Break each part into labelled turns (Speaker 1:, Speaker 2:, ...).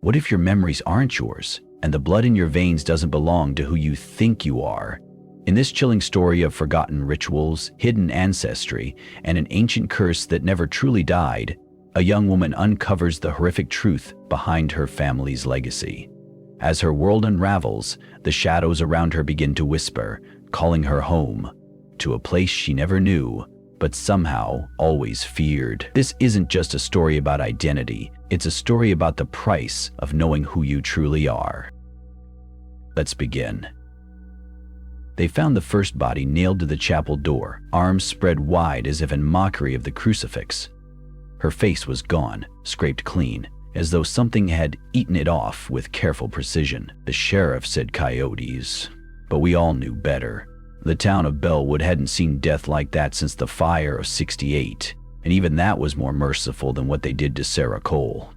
Speaker 1: What if your memories aren't yours, and the blood in your veins doesn't belong to who you think you are? In this chilling story of forgotten rituals, hidden ancestry, and an ancient curse that never truly died, a young woman uncovers the horrific truth behind her family's legacy. As her world unravels, the shadows around her begin to whisper, calling her home, to a place she never knew, but somehow always feared. This isn't just a story about identity, it's a story about the price of knowing who you truly are. Let's begin. They found the first body nailed to the chapel door, arms spread wide as if in mockery of the crucifix. Her face was gone, scraped clean, as though something had eaten it off with careful precision. The sheriff said coyotes, but we all knew better. The town of Bellwood hadn't seen death like that since the fire of '68, and even that was more merciful than what they did to Sarah Cole.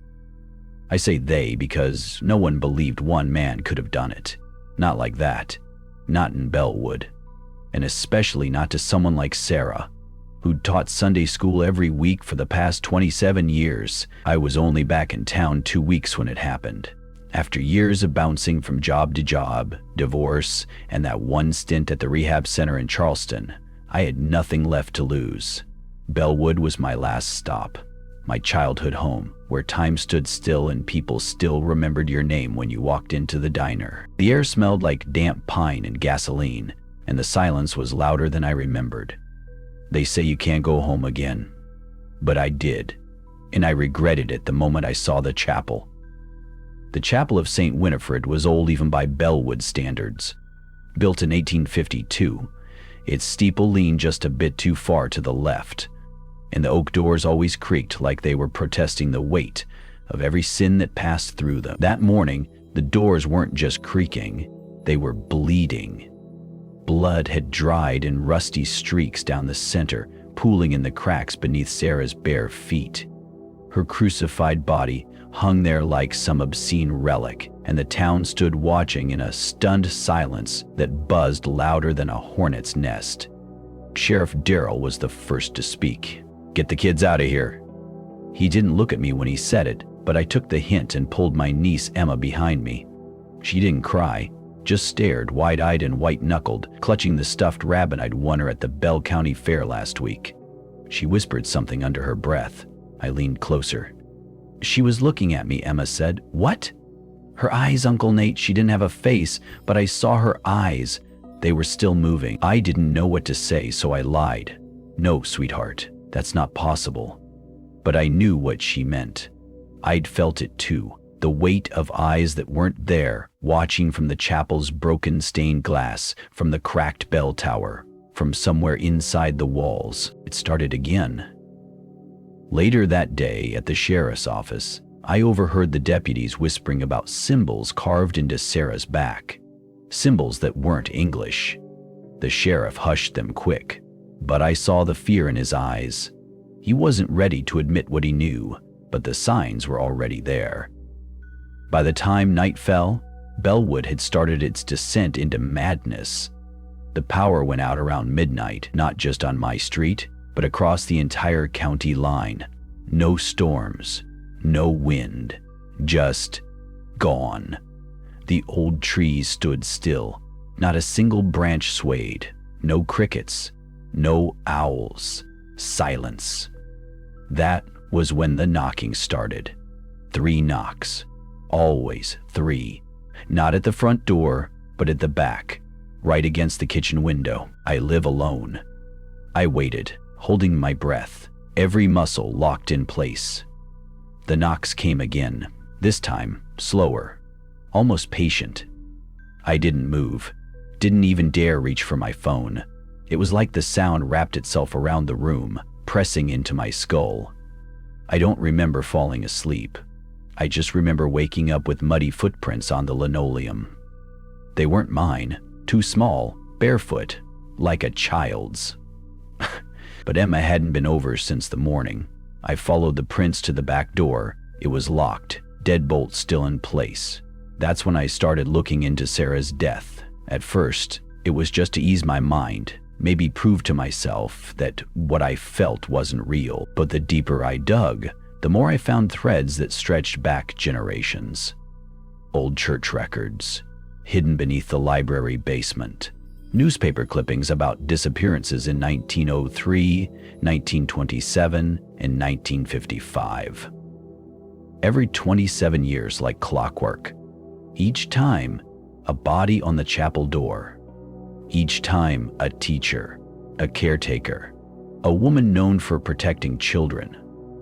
Speaker 1: I say they because no one believed one man could have done it. Not like that. Not in Bellwood. And especially not to someone like Sarah, who'd taught Sunday school every week for the past 27 years. I was only back in town 2 weeks when it happened. After years of bouncing from job to job, divorce, and that one stint at the rehab center in Charleston, I had nothing left to lose. Bellwood was my last stop, my childhood home, where time stood still and people still remembered your name when you walked into the diner. The air smelled like damp pine and gasoline, and the silence was louder than I remembered. They say you can't go home again, but I did, and I regretted it the moment I saw the chapel. The Chapel of St. Winifred was old even by Bellwood standards. Built in 1852, its steeple leaned just a bit too far to the left, and the oak doors always creaked like they were protesting the weight of every sin that passed through them. That morning, the doors weren't just creaking, they were bleeding. Blood had dried in rusty streaks down the center, pooling in the cracks beneath Sarah's bare feet. Her crucified body hung there like some obscene relic, and the town stood watching in a stunned silence that buzzed louder than a hornet's nest. Sheriff Darrell was the first to speak. "Get the kids out of here." He didn't look at me when he said it, but I took the hint and pulled my niece Emma behind me. She didn't cry, just stared wide-eyed and white-knuckled, clutching the stuffed rabbit I'd won her at the Bell County Fair last week. She whispered something under her breath. I leaned closer. "She was looking at me," Emma said. "What?" "Her eyes, Uncle Nate. She didn't have a face, but I saw her eyes. They were still moving." I didn't know what to say, so I lied. "No, sweetheart, that's not possible." But I knew what she meant. I'd felt it too. The weight of eyes that weren't there, watching from the chapel's broken stained glass, from the cracked bell tower, from somewhere inside the walls. It started again. Later that day at the sheriff's office, I overheard the deputies whispering about symbols carved into Sarah's back. Symbols that weren't English. The sheriff hushed them quick, but I saw the fear in his eyes. He wasn't ready to admit what he knew, but the signs were already there. By the time night fell, Bellwood had started its descent into madness. The power went out around midnight, not just on my street, but across the entire county line. No storms, no wind, just gone. The old trees stood still, not a single branch swayed, no crickets, no owls, silence. That was when the knocking started. 3 knocks, always 3. Not at the front door, but at the back, right against the kitchen window. I live alone. I waited, holding my breath, every muscle locked in place. The knocks came again, this time slower, almost patient. I didn't move, didn't even dare reach for my phone. It was like the sound wrapped itself around the room, pressing into my skull. I don't remember falling asleep. I just remember waking up with muddy footprints on the linoleum. They weren't mine, too small, barefoot, like a child's. But Emma hadn't been over since the morning. I followed the prints to the back door. It was locked, deadbolt still in place. That's when I started looking into Sarah's death. At first, it was just to ease my mind, maybe prove to myself that what I felt wasn't real. But the deeper I dug, the more I found threads that stretched back generations. old church records, hidden beneath the library basement, newspaper clippings about disappearances in 1903, 1927, and 1955. Every 27 years, like clockwork. Each time, a body on the chapel door. Each time, a teacher, a caretaker, a woman known for protecting children.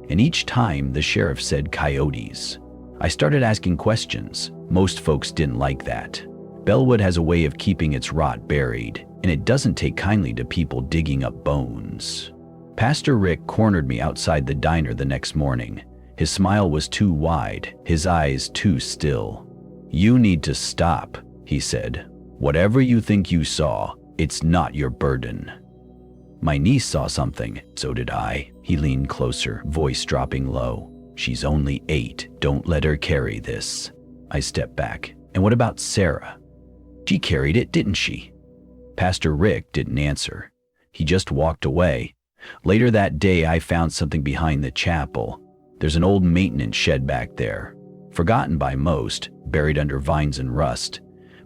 Speaker 1: And each time, the sheriff said coyotes. I started asking questions. Most folks didn't like that. Bellwood has a way of keeping its rot buried, and it doesn't take kindly to people digging up bones. Pastor Rick cornered me outside the diner the next morning. His smile was too wide, his eyes too still. "You need to stop," he said. "Whatever you think you saw, it's not your burden." My niece saw something, so did I. He leaned closer, voice dropping low. "She's only 8, don't let her carry this." I stepped back. "And what about Sarah? She carried it, didn't she?" Pastor Rick didn't answer. He just walked away. Later that day, I found something behind the chapel. There's an old maintenance shed back there, forgotten by most, buried under vines and rust,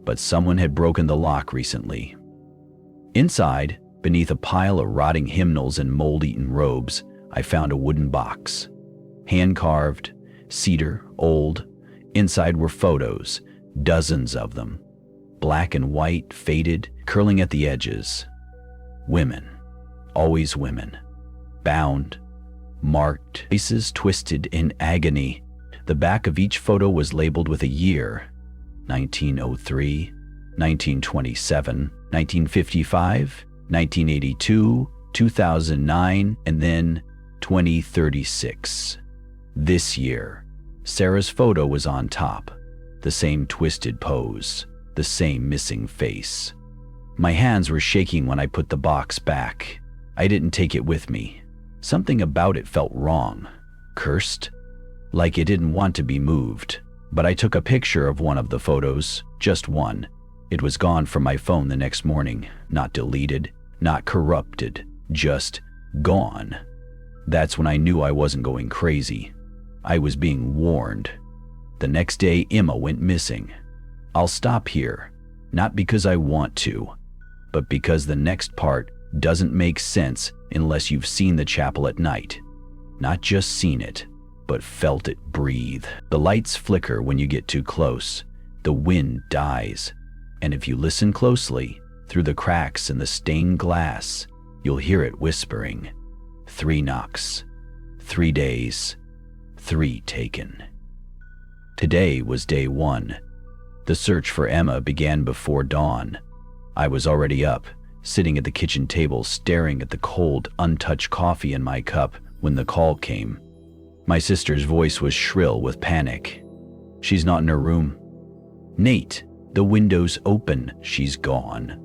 Speaker 1: but someone had broken the lock recently. Inside, beneath a pile of rotting hymnals and mold-eaten robes, I found a wooden box. Hand-carved, cedar, old. Inside were photos, dozens of them. Black and white, faded, curling at the edges. Women. Always women. Bound. Marked, faces twisted in agony. The back of each photo was labeled with a year: 1903, 1927, 1955, 1982, 2009, and then 2036. This year, Sarah's photo was on top. The same twisted pose, the same missing face. My hands were shaking when I put the box back. I didn't take it with me. Something about it felt wrong, cursed, like it didn't want to be moved. But I took a picture of one of the photos, just one. It was gone from my phone the next morning, not deleted, not corrupted, just gone. That's when I knew I wasn't going crazy. I was being warned. The next day, Emma went missing. I'll stop here, not because I want to, but because the next part doesn't make sense unless you've seen the chapel at night. Not just seen it, but felt it breathe. The lights flicker when you get too close. The wind dies. And if you listen closely, through the cracks in the stained glass, you'll hear it whispering. 3 knocks, 3 days, 3 taken. Today was day 1. The search for Emma began before dawn. I was already up, sitting at the kitchen table staring at the cold, untouched coffee in my cup when the call came. My sister's voice was shrill with panic. "She's not in her room." "Nate, the window's open. She's gone."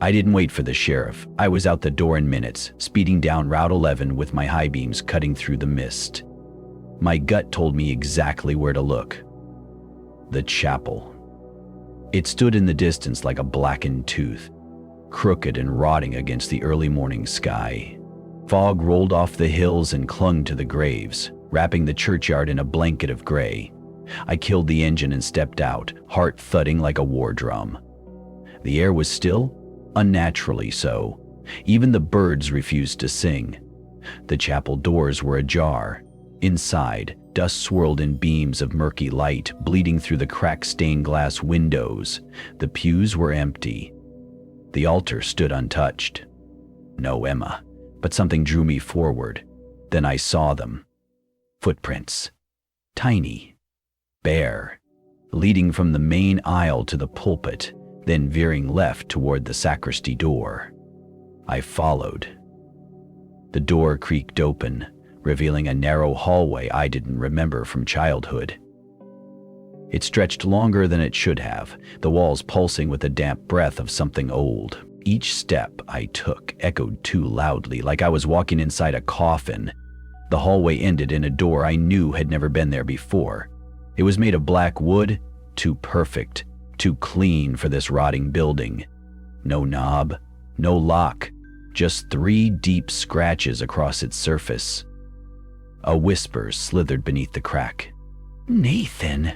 Speaker 1: I didn't wait for the sheriff. I was out the door in minutes, speeding down Route 11 with my high beams cutting through the mist. My gut told me exactly where to look. The chapel. It stood in the distance like a blackened tooth, crooked and rotting against the early morning sky. Fog rolled off the hills and clung to the graves, wrapping the churchyard in a blanket of gray. I killed the engine and stepped out, heart thudding like a war drum. The air was still, unnaturally so. Even the birds refused to sing. The chapel doors were ajar. Inside, dust swirled in beams of murky light, bleeding through the cracked stained glass windows. The pews were empty. The altar stood untouched. No Emma, but something drew me forward. Then I saw them. Footprints. Tiny. Bare. Leading from the main aisle to the pulpit, then veering left toward the sacristy door. I followed. The door creaked open, revealing a narrow hallway I didn't remember from childhood. It stretched longer than it should have, the walls pulsing with the damp breath of something old. Each step I took echoed too loudly, like I was walking inside a coffin. The hallway ended in a door I knew had never been there before. It was made of black wood, too perfect, too clean for this rotting building. No knob, no lock, just 3 deep scratches across its surface. A whisper slithered beneath the crack. "Nathan."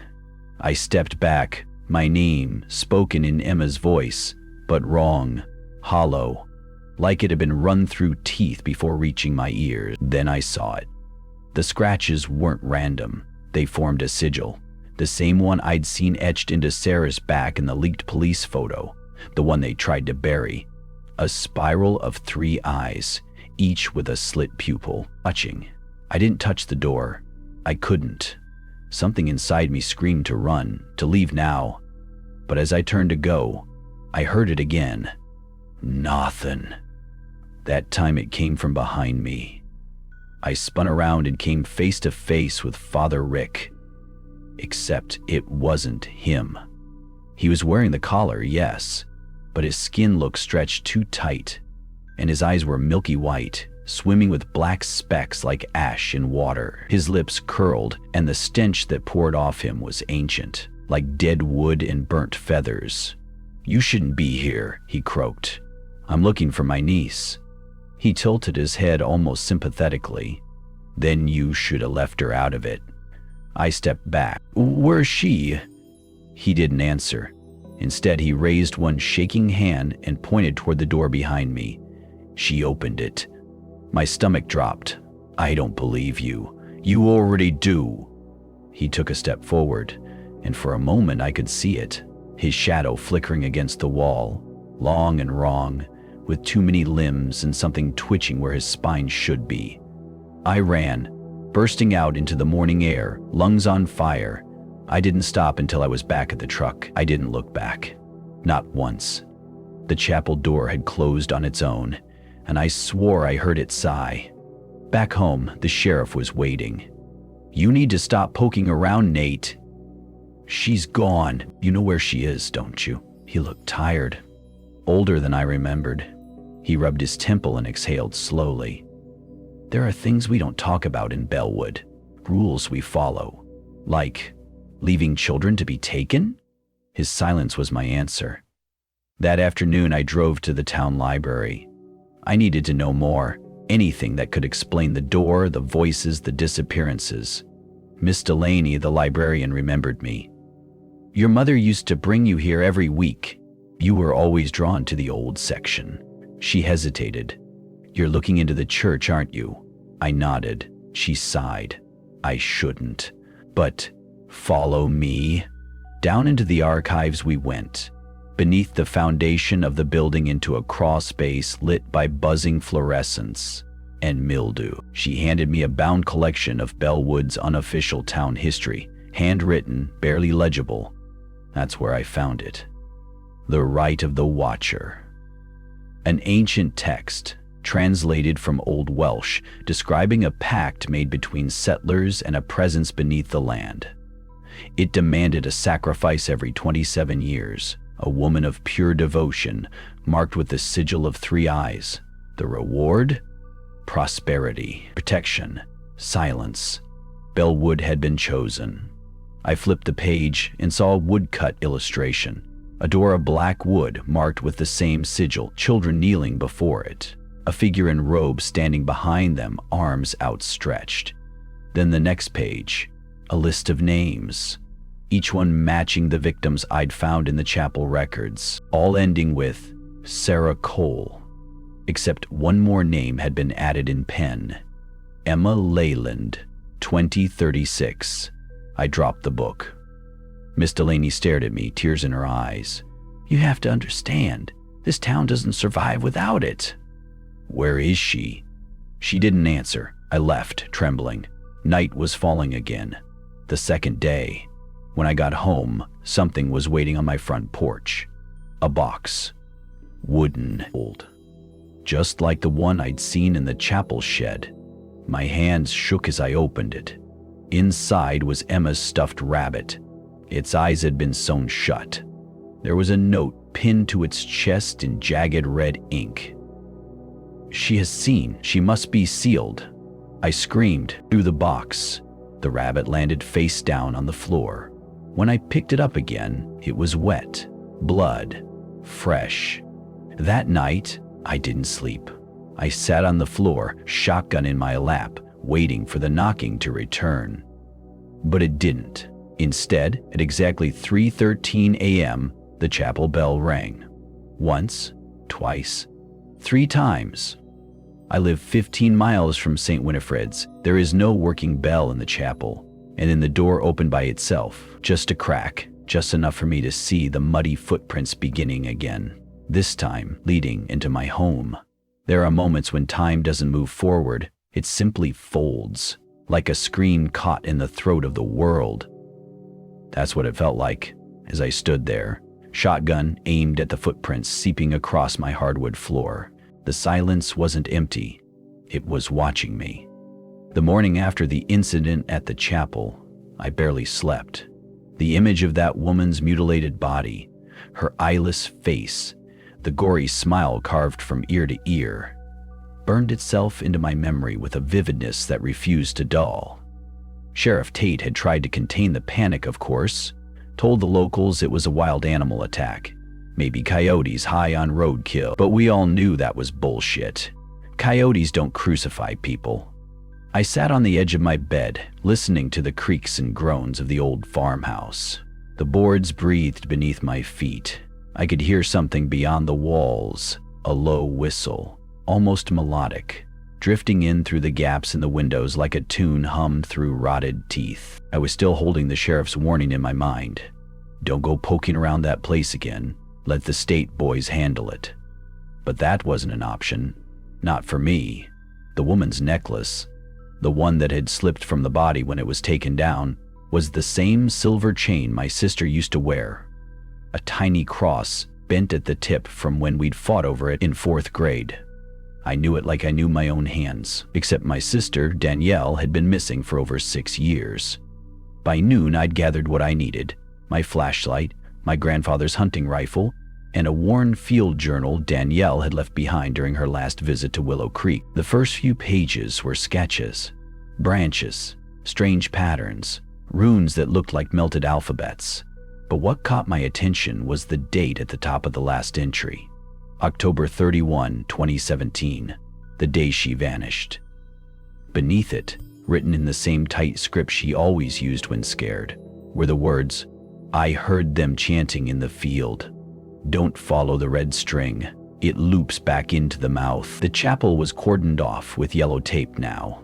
Speaker 1: I stepped back, my name spoken in Emma's voice, but wrong, hollow, like it had been run through teeth before reaching my ears. Then I saw it. The scratches weren't random. They formed a sigil, the same one I'd seen etched into Sarah's back in the leaked police photo, the one they tried to bury. A spiral of 3 eyes, each with a slit pupil, watching. I didn't touch the door. I couldn't. Something inside me screamed to run, to leave now. But as I turned to go, I heard it again. Nothing. That time it came from behind me. I spun around and came face to face with Father Rick. Except it wasn't him. He was wearing the collar, yes, but his skin looked stretched too tight, and his eyes were milky white, swimming with black specks like ash in water. His lips curled, and the stench that poured off him was ancient, like dead wood and burnt feathers. "You shouldn't be here," he croaked. "I'm looking for my niece." He tilted his head almost sympathetically. "Then you should have left her out of it." I stepped back. "Where's she?" He didn't answer. Instead, he raised one shaking hand and pointed toward the door behind me. "She opened it." My stomach dropped. "I don't believe you. You already do." He took a step forward, and for a moment I could see it, his shadow flickering against the wall, long and wrong, with too many limbs and something twitching where his spine should be. I ran, bursting out into the morning air, lungs on fire. I didn't stop until I was back at the truck. I didn't look back. Not once. The chapel door had closed on its own, and I swore I heard it sigh. Back home, the sheriff was waiting. "You need to stop poking around, Nate." "She's gone. You know where she is, don't you?" He looked tired, older than I remembered. He rubbed his temple and exhaled slowly. "There are things we don't talk about in Bellwood, rules we follow, like leaving children to be taken?" His silence was my answer. That afternoon, I drove to the town library. I needed to know more, anything that could explain the door, the voices, the disappearances. Miss Delaney, the librarian, remembered me. "Your mother used to bring you here every week. You were always drawn to the old section." She hesitated. "You're looking into the church, aren't you?" I nodded. She sighed. "I shouldn't. But follow me." Down into the archives we went, beneath the foundation of the building into a crawl space lit by buzzing fluorescence and mildew. She handed me a bound collection of Bellwood's unofficial town history, handwritten, barely legible. That's where I found it. The Right of the Watcher. An ancient text, translated from Old Welsh, describing a pact made between settlers and a presence beneath the land. It demanded a sacrifice every 27 years, a woman of pure devotion, marked with the sigil of 3 eyes. The reward? Prosperity, protection, silence. Bellwood had been chosen. I flipped the page and saw a woodcut illustration, a door of black wood marked with the same sigil, children kneeling before it, a figure in robes standing behind them, arms outstretched. Then the next page, a list of names, each one matching the victims I'd found in the chapel records, all ending with Sarah Cole. Except one more name had been added in pen. Emma Leyland, 2036. I dropped the book. Miss Delaney stared at me, tears in her eyes. "You have to understand, this town doesn't survive without it." "Where is she?" She didn't answer. I left, trembling. Night was falling again. The second day. When I got home, something was waiting on my front porch. A box. Wooden, old. Just like the one I'd seen in the chapel shed. My hands shook as I opened it. Inside was Emma's stuffed rabbit. Its eyes had been sewn shut. There was a note pinned to its chest in jagged red ink. "She has seen. She must be sealed." I screamed through the box. The rabbit landed face down on the floor. When I picked it up again, it was wet, blood, fresh. That night, I didn't sleep. I sat on the floor, shotgun in my lap, waiting for the knocking to return. But it didn't. Instead, at exactly 3:13 a.m., the chapel bell rang. Once, twice, 3 times. I live 15 miles from St. Winifred's. There is no working bell in the chapel, and then the door opened by itself, just a crack, just enough for me to see the muddy footprints beginning again, this time leading into my home. There are moments when time doesn't move forward, it simply folds, like a scream caught in the throat of the world. That's what it felt like as I stood there, shotgun aimed at the footprints seeping across my hardwood floor. The silence wasn't empty, it was watching me. The morning after the incident at the chapel, I barely slept. The image of that woman's mutilated body, her eyeless face, the gory smile carved from ear to ear, burned itself into my memory with a vividness that refused to dull. Sheriff Tate had tried to contain the panic, of course, told the locals it was a wild animal attack, maybe coyotes high on roadkill, but we all knew that was bullshit. Coyotes don't crucify people. I sat on the edge of my bed, listening to the creaks and groans of the old farmhouse. The boards breathed beneath my feet. I could hear something beyond the walls, a low whistle, almost melodic, drifting in through the gaps in the windows like a tune hummed through rotted teeth. I was still holding the sheriff's warning in my mind. Don't go poking around that place again. Let the state boys handle it. But that wasn't an option. Not for me. The woman's necklace, the one that had slipped from the body when it was taken down, was the same silver chain my sister used to wear. A tiny cross bent at the tip from when we'd fought over it in 4th grade. I knew it like I knew my own hands, except my sister, Danielle, had been missing for over 6 years. By noon, I'd gathered what I needed: my flashlight, my grandfather's hunting rifle, and a worn field journal Danielle had left behind during her last visit to Willow Creek. The first few pages were sketches, branches, strange patterns, runes that looked like melted alphabets. But what caught my attention was the date at the top of the last entry. October 31, 2017, the day she vanished. Beneath it, written in the same tight script she always used when scared, were the words, "I heard them chanting in the field. Don't follow the red string. It loops back into the mouth." The chapel was cordoned off with yellow tape now.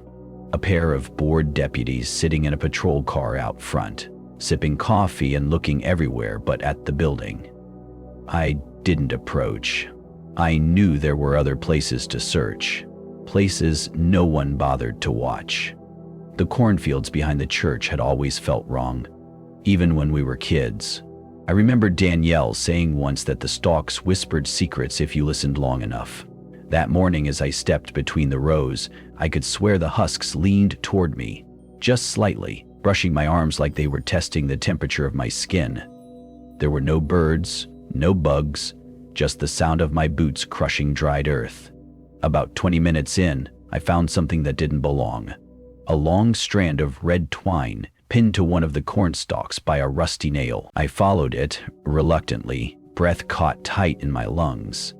Speaker 1: A pair of bored deputies sitting in a patrol car out front, sipping coffee and looking everywhere but at the building. I didn't approach. I knew there were other places to search, places no one bothered to watch. The cornfields behind the church had always felt wrong, even when we were kids. I remember Danielle saying once that the stalks whispered secrets if you listened long enough. That morning, as I stepped between the rows, I could swear the husks leaned toward me, just slightly, brushing my arms like they were testing the temperature of my skin. There were no birds, no bugs, just the sound of my boots crushing dried earth. About 20 minutes in, I found something that didn't belong. A long strand of red twine pinned to one of the corn stalks by a rusty nail. I followed it, reluctantly, breath caught tight in my lungs,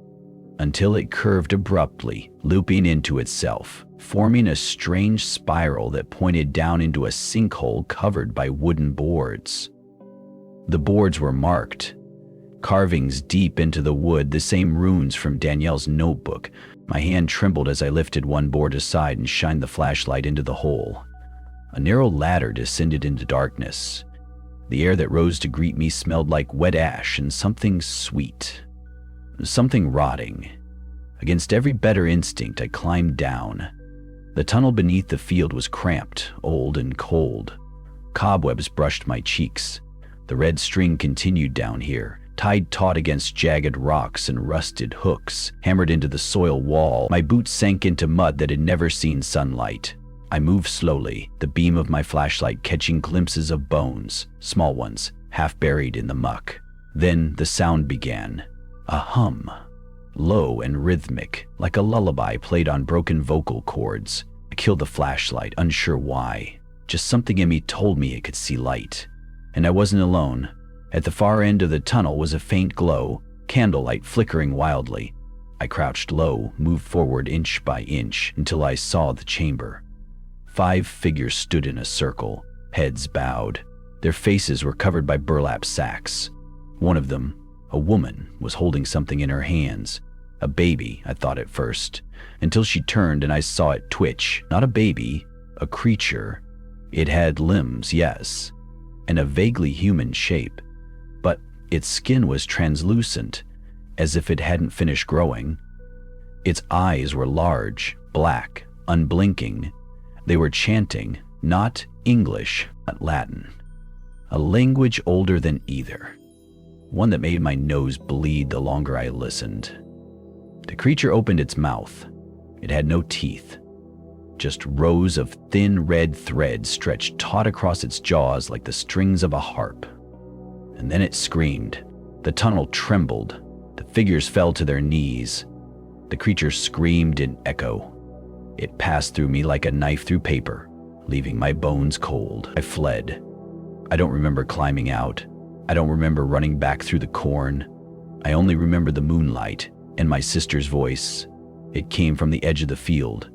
Speaker 1: until it curved abruptly, looping into itself, forming a strange spiral that pointed down into a sinkhole covered by wooden boards. The boards were marked, carvings deep into the wood, the same runes from Danielle's notebook. My hand trembled as I lifted one board aside and shined the flashlight into the hole. A narrow ladder descended into darkness. The air that rose to greet me smelled like wet ash and something sweet, something rotting. Against every better instinct, I climbed down. The tunnel beneath the field was cramped, old, and cold. Cobwebs brushed my cheeks. The red string continued down here, tied taut against jagged rocks and rusted hooks, hammered into the soil wall. My boots sank into mud that had never seen sunlight. I moved slowly, the beam of my flashlight catching glimpses of bones, small ones, half buried in the muck. Then the sound began, a hum, low and rhythmic, like a lullaby played on broken vocal cords. I killed the flashlight, unsure why. Just something in me told me it could see light. And I wasn't alone. At the far end of the tunnel was a faint glow, candlelight flickering wildly. I crouched low, moved forward inch by inch until I saw the chamber. 5 figures stood in a circle, heads bowed. Their faces were covered by burlap sacks. One of them, a woman, was holding something in her hands. A baby, I thought at first, until she turned and I saw it twitch. Not a baby, a creature. It had limbs, yes, and a vaguely human shape, but its skin was translucent, as if it hadn't finished growing. Its eyes were large, black, unblinking. They were chanting, not English, but Latin. A language older than either. One that made my nose bleed the longer I listened. The creature opened its mouth. It had no teeth, just rows of thin red threads stretched taut across its jaws like the strings of a harp. And then it screamed. The tunnel trembled. The figures fell to their knees. The creature screamed in echo. It passed through me like a knife through paper, leaving my bones cold. I fled. I don't remember climbing out. I don't remember running back through the corn. I only remember the moonlight and my sister's voice. It came from the edge of the field.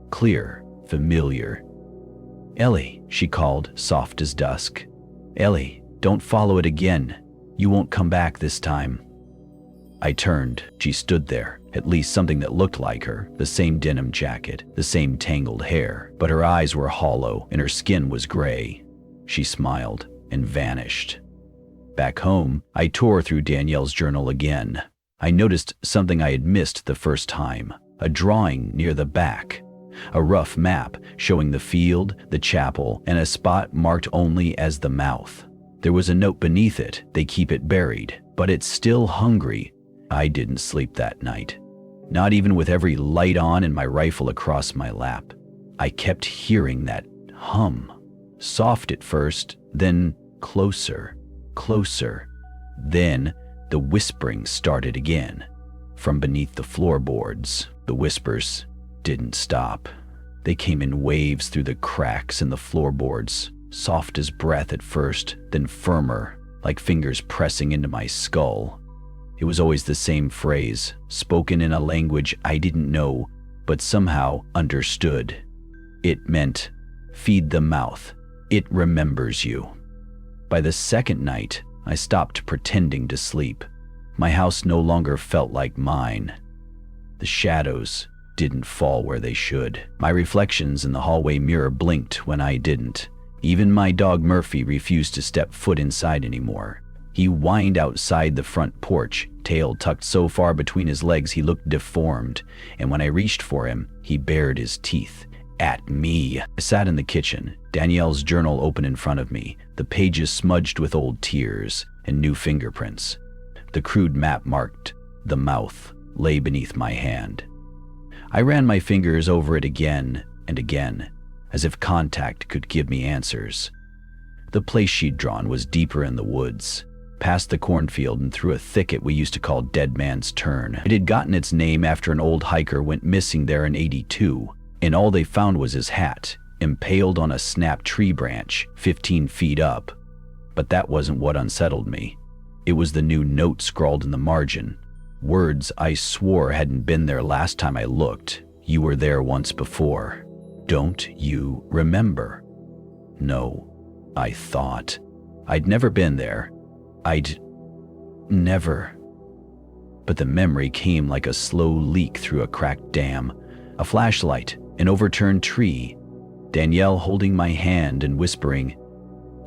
Speaker 1: Clear, familiar. "Ellie," she called, soft as dusk. "Ellie, don't follow it again. You won't come back this time." I turned. She stood there, at least something that looked like her, the same denim jacket, the same tangled hair, but her eyes were hollow and her skin was gray. She smiled and vanished. Back home, I tore through Danielle's journal again. I noticed something I had missed the first time, a drawing near the back. A rough map showing the field, the chapel, and a spot marked only as the mouth. There was a note beneath it, "They keep it buried, but it's still hungry." I didn't sleep that night, not even with every light on and my rifle across my lap. I kept hearing that hum, soft at first, then closer, closer. Then the whispering started again. From beneath the floorboards, the whispers didn't stop. They came in waves through the cracks in the floorboards, soft as breath at first, then firmer, like fingers pressing into my skull. It was always the same phrase, spoken in a language I didn't know, but somehow understood. It meant, "Feed the mouth. It remembers you." By the second night, I stopped pretending to sleep. My house no longer felt like mine. The shadows didn't fall where they should. My reflections in the hallway mirror blinked when I didn't. Even my dog Murphy refused to step foot inside anymore. He whined outside the front porch, tail tucked so far between his legs he looked deformed, and when I reached for him, he bared his teeth at me. I sat in the kitchen, Danielle's journal open in front of me, the pages smudged with old tears and new fingerprints. The crude map marked the mouth lay beneath my hand. I ran my fingers over it again and again, as if contact could give me answers. The place she'd drawn was deeper in the woods, past the cornfield and through a thicket we used to call Dead Man's Turn. It had gotten its name after an old hiker went missing there in '82, and all they found was his hat, impaled on a snapped tree branch 15 feet up. But that wasn't what unsettled me. It was the new note scrawled in the margin. Words I swore hadn't been there last time I looked. "You were there once before. Don't you remember?" No, I thought. I'd never been there. I'd never. But the memory came like a slow leak through a cracked dam. A flashlight, an overturned tree, Danielle holding my hand and whispering,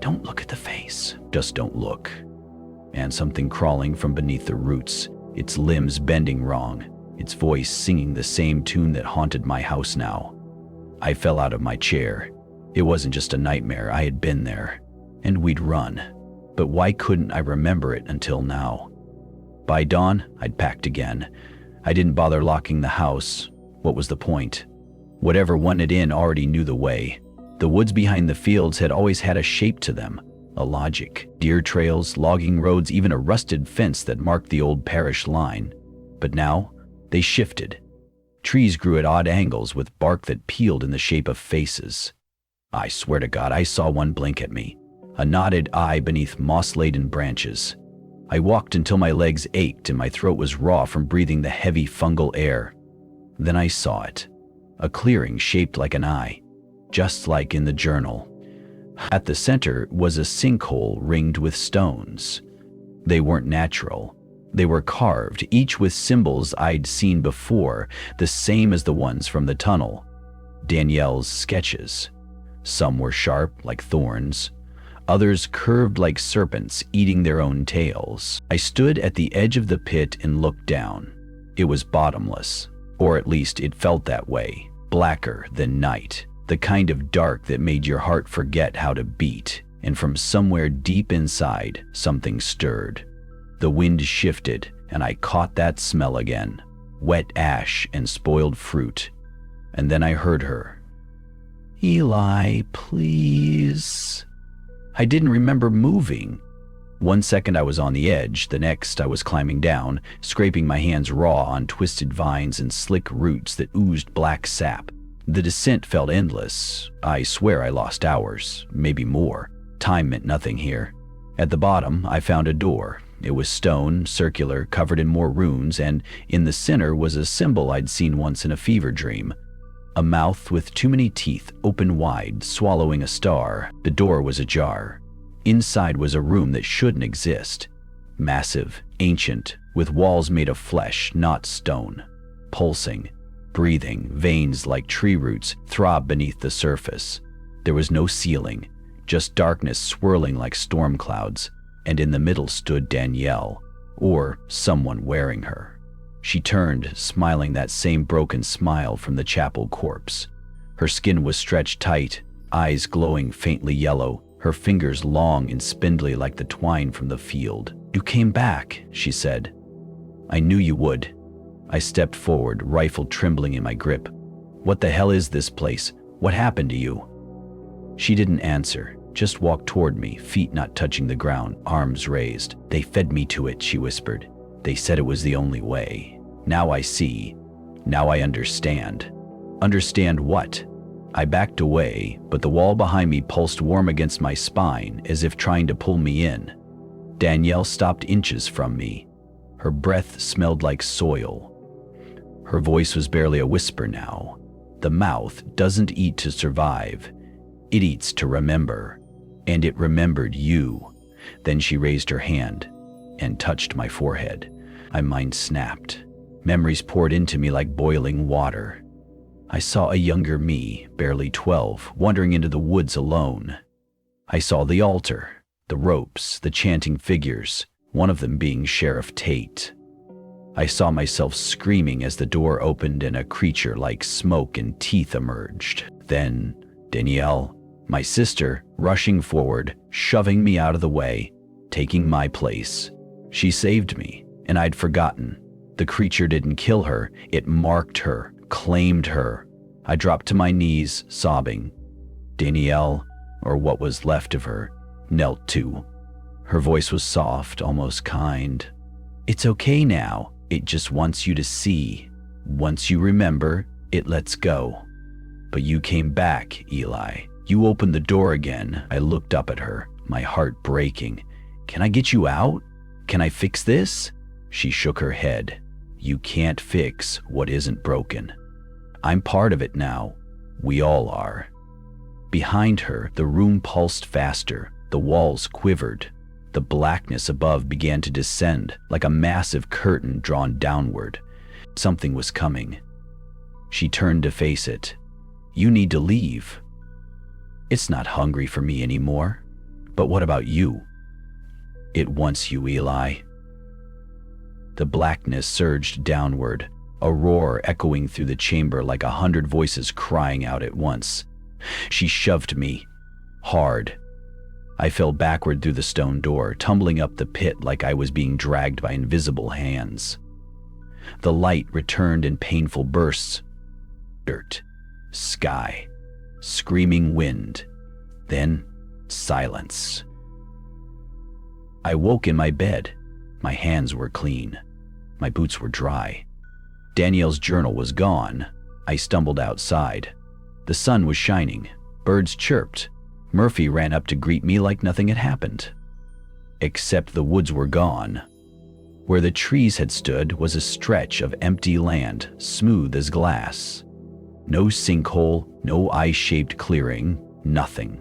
Speaker 1: "Don't look at the face, just don't look." And something crawling from beneath the roots, its limbs bending wrong, its voice singing the same tune that haunted my house now. I fell out of my chair. It wasn't just a nightmare, I had been there. And we'd run. But why couldn't I remember it until now? By dawn, I'd packed again. I didn't bother locking the house. What was the point? Whatever wanted in already knew the way. The woods behind the fields had always had a shape to them, a logic. Deer trails, logging roads, even a rusted fence that marked the old parish line. But now, they shifted. Trees grew at odd angles with bark that peeled in the shape of faces. I swear to God, I saw one blink at me, a knotted eye beneath moss-laden branches. I walked until my legs ached and my throat was raw from breathing the heavy fungal air. Then I saw it, a clearing shaped like an eye, just like in the journal. At the center was a sinkhole ringed with stones. They weren't natural. They were carved, each with symbols I'd seen before, the same as the ones from the tunnel. Danielle's sketches. Some were sharp, like thorns. Others curved like serpents, eating their own tails. I stood at the edge of the pit and looked down. It was bottomless, or at least it felt that way, blacker than night, the kind of dark that made your heart forget how to beat. And from somewhere deep inside, something stirred. The wind shifted, and I caught that smell again, wet ash and spoiled fruit. And then I heard her. "Eli, please." I didn't remember moving. One second I was on the edge, the next I was climbing down, scraping my hands raw on twisted vines and slick roots that oozed black sap. The descent felt endless. I swear I lost hours, maybe more. Time meant nothing here. At the bottom, I found a door. It was stone, circular, covered in more runes, and in the center was a symbol I'd seen once in a fever dream. A mouth with too many teeth, open wide, swallowing a star. The door was ajar. Inside was a room that shouldn't exist. Massive, ancient, with walls made of flesh, not stone. Pulsing, breathing, veins like tree roots throbbed beneath the surface. There was no ceiling, just darkness swirling like storm clouds. And in the middle stood Danielle, or someone wearing her. She turned, smiling that same broken smile from the chapel corpse. Her skin was stretched tight, eyes glowing faintly yellow, her fingers long and spindly like the twine from the field. "You came back," she said. "I knew you would." I stepped forward, rifle trembling in my grip. "What the hell is this place? What happened to you?" She didn't answer. Just walked toward me, feet not touching the ground, arms raised. "They fed me to it," she whispered. "They said it was the only way. Now I see. Now I understand." "Understand what?" I backed away, but the wall behind me pulsed warm against my spine, as if trying to pull me in. Danielle stopped inches from me. Her breath smelled like soil. Her voice was barely a whisper now. "The mouth doesn't eat to survive. It eats to remember. And it remembered you." Then she raised her hand and touched my forehead. My mind snapped. Memories poured into me like boiling water. I saw a younger me, barely 12, wandering into the woods alone. I saw the altar, the ropes, the chanting figures, one of them being Sheriff Tate. I saw myself screaming as the door opened and a creature like smoke and teeth emerged. Then Danielle, my sister, rushing forward, shoving me out of the way, taking my place. She saved me, and I'd forgotten. The creature didn't kill her, it marked her, claimed her. I dropped to my knees, sobbing. Danielle, or what was left of her, knelt too. Her voice was soft, almost kind. "It's okay now, it just wants you to see. Once you remember, it lets go. But you came back, Eli. You opened the door again." I looked up at her, my heart breaking. "Can I get you out? Can I fix this?" She shook her head. "You can't fix what isn't broken. I'm part of it now. We all are." Behind her, the room pulsed faster. The walls quivered. The blackness above began to descend like a massive curtain drawn downward. Something was coming. She turned to face it. "You need to leave. It's not hungry for me anymore. But what about you? It wants you, Eli." The blackness surged downward, a roar echoing through the chamber like 100 voices crying out at once. She shoved me, hard. I fell backward through the stone door, tumbling up the pit like I was being dragged by invisible hands. The light returned in painful bursts. Dirt, sky, screaming wind, then silence. I woke in my bed. My hands were clean. My boots were dry. Danielle's journal was gone. I stumbled outside. The sun was shining. Birds chirped. Murphy ran up to greet me like nothing had happened. Except the woods were gone. Where the trees had stood was a stretch of empty land, smooth as glass. No sinkhole, no eye-shaped clearing, nothing.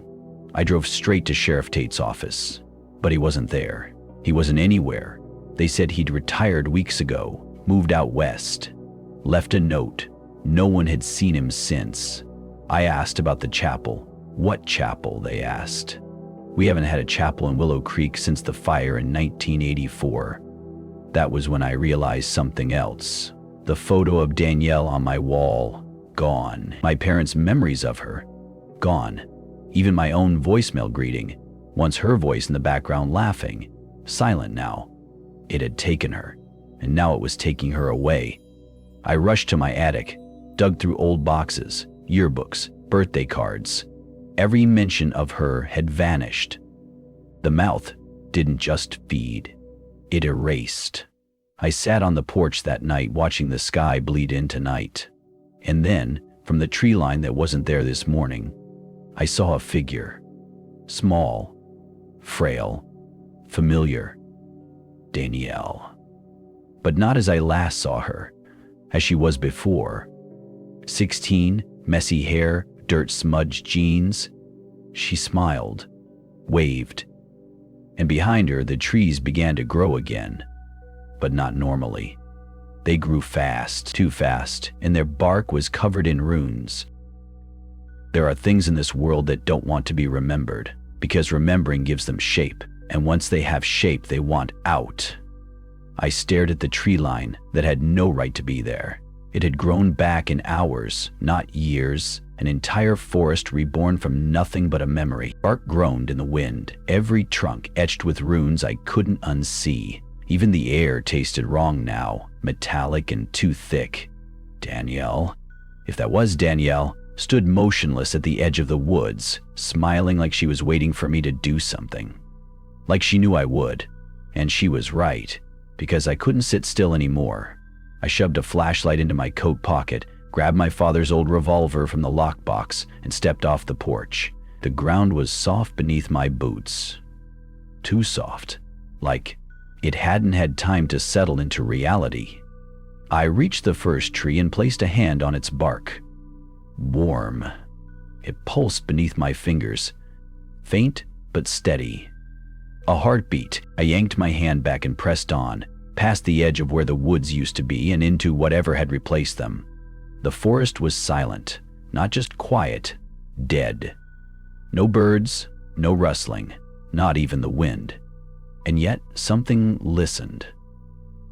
Speaker 1: I drove straight to Sheriff Tate's office, but he wasn't there. He wasn't anywhere. They said he'd retired weeks ago, moved out west, left a note. No one had seen him since. I asked about the chapel. What chapel, they asked. We haven't had a chapel in Willow Creek since the fire in 1984. That was when I realized something else. The photo of Danielle on my wall, gone. My parents' memories of her, gone. Even my own voicemail greeting, once her voice in the background laughing, silent now. It had taken her, and now it was taking her away. I rushed to my attic, dug through old boxes, yearbooks, birthday cards. Every mention of her had vanished. The mouth didn't just feed, it erased. I sat on the porch that night watching the sky bleed into night. And then, from the tree line that wasn't there this morning, I saw a figure. Small, frail, familiar. Danielle. But not as I last saw her, as she was before. 16, messy hair, dirt-smudged jeans. She smiled, waved, and behind her the trees began to grow again, but not normally. They grew fast, too fast, and their bark was covered in runes. There are things in this world that don't want to be remembered, because remembering gives them shape, and once they have shape, they want out. I stared at the tree line that had no right to be there. It had grown back in hours, not years, an entire forest reborn from nothing but a memory. Bark groaned in the wind, every trunk etched with runes I couldn't unsee. Even the air tasted wrong now, metallic and too thick. Danielle, if that was Danielle, stood motionless at the edge of the woods, smiling like she was waiting for me to do something. Like she knew I would. And she was right, because I couldn't sit still anymore. I shoved a flashlight into my coat pocket, grabbed my father's old revolver from the lockbox, and stepped off the porch. The ground was soft beneath my boots. Too soft. Like it hadn't had time to settle into reality. I reached the first tree and placed a hand on its bark. Warm. It pulsed beneath my fingers. Faint but steady. A heartbeat. I yanked my hand back and pressed on, past the edge of where the woods used to be and into whatever had replaced them. The forest was silent, not just quiet, dead. No birds, no rustling, not even the wind. And yet something listened.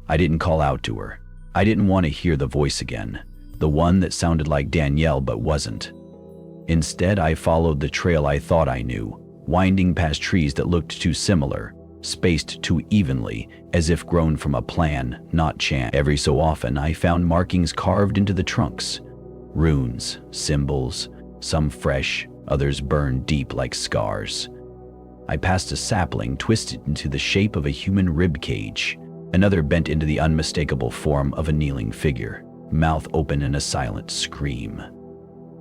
Speaker 1: I didn't call out to her. I didn't want to hear the voice again, the one that sounded like Danielle but wasn't. Instead, I followed the trail I thought I knew, winding past trees that looked too similar, spaced too evenly, as if grown from a plan, not chance. Every so often, I found markings carved into the trunks. Runes, symbols, some fresh, others burned deep like scars. I passed a sapling twisted into the shape of a human rib cage, another bent into the unmistakable form of a kneeling figure, mouth open in a silent scream.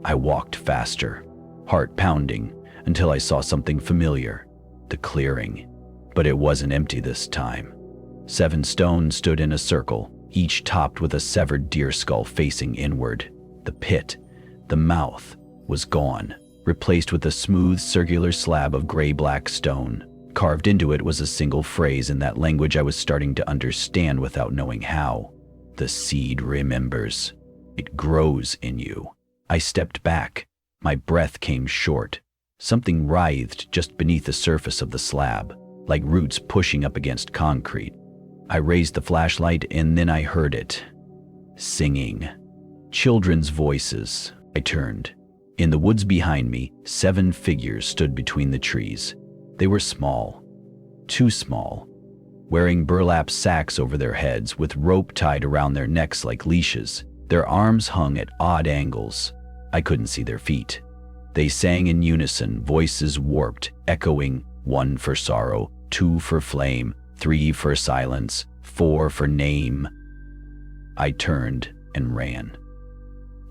Speaker 1: I walked faster, heart pounding, until I saw something familiar, the clearing. But it wasn't empty this time. 7 stones stood in a circle, each topped with a severed deer skull facing inward. The pit, the mouth, was gone, replaced with a smooth circular slab of gray-black stone. Carved into it was a single phrase in that language I was starting to understand without knowing how. The seed remembers. It grows in you. I stepped back. My breath came short. Something writhed just beneath the surface of the slab, like roots pushing up against concrete. I raised the flashlight and then I heard it. Singing. Children's voices. I turned. In the woods behind me, 7 figures stood between the trees. They were small. Too small. Wearing burlap sacks over their heads with rope tied around their necks like leashes. Their arms hung at odd angles. I couldn't see their feet. They sang in unison, voices warped, echoing, 1 for sorrow, 2 for flame, 3 for silence, 4 for name. I turned and ran.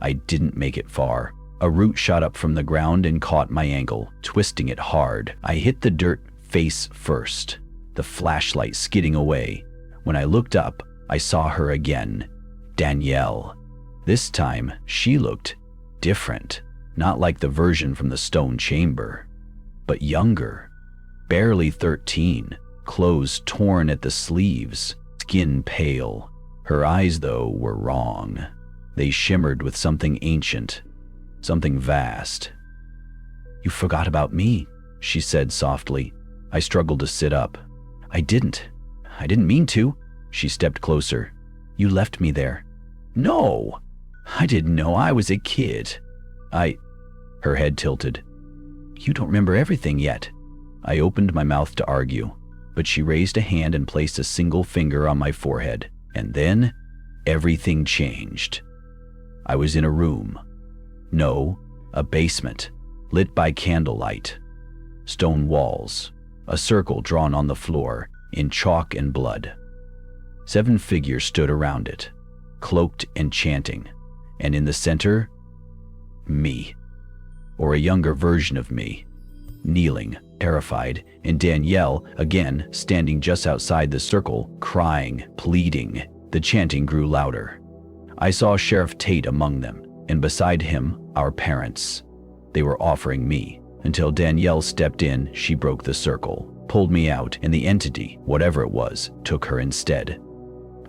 Speaker 1: I didn't make it far. A root shot up from the ground and caught my ankle, twisting it hard. I hit the dirt face first, the flashlight skidding away. When I looked up, I saw her again. Danielle. This time, she looked different, not like the version from the stone chamber. but younger, barely 13, clothes torn at the sleeves, skin pale. Her eyes, though, were wrong. They shimmered with something ancient, something vast. "You forgot about me," she said softly. I struggled to sit up. I didn't mean to." She stepped closer. "You left me there." "No, I didn't know I was a kid." Her head tilted. "You don't remember everything yet." I opened my mouth to argue, but she raised a hand and placed a single finger on my forehead. And then, everything changed. I was in a room. No, a basement, lit by candlelight. Stone walls, a circle drawn on the floor, in chalk and blood. 7 figures stood around it, cloaked and chanting, and in the center, me, or a younger version of me, kneeling, terrified, and Danielle, again, standing just outside the circle, crying, pleading. The chanting grew louder. I saw Sheriff Tate among them, and beside him, our parents. They were offering me, until Danielle stepped in. She broke the circle, pulled me out, and the entity, whatever it was, took her instead.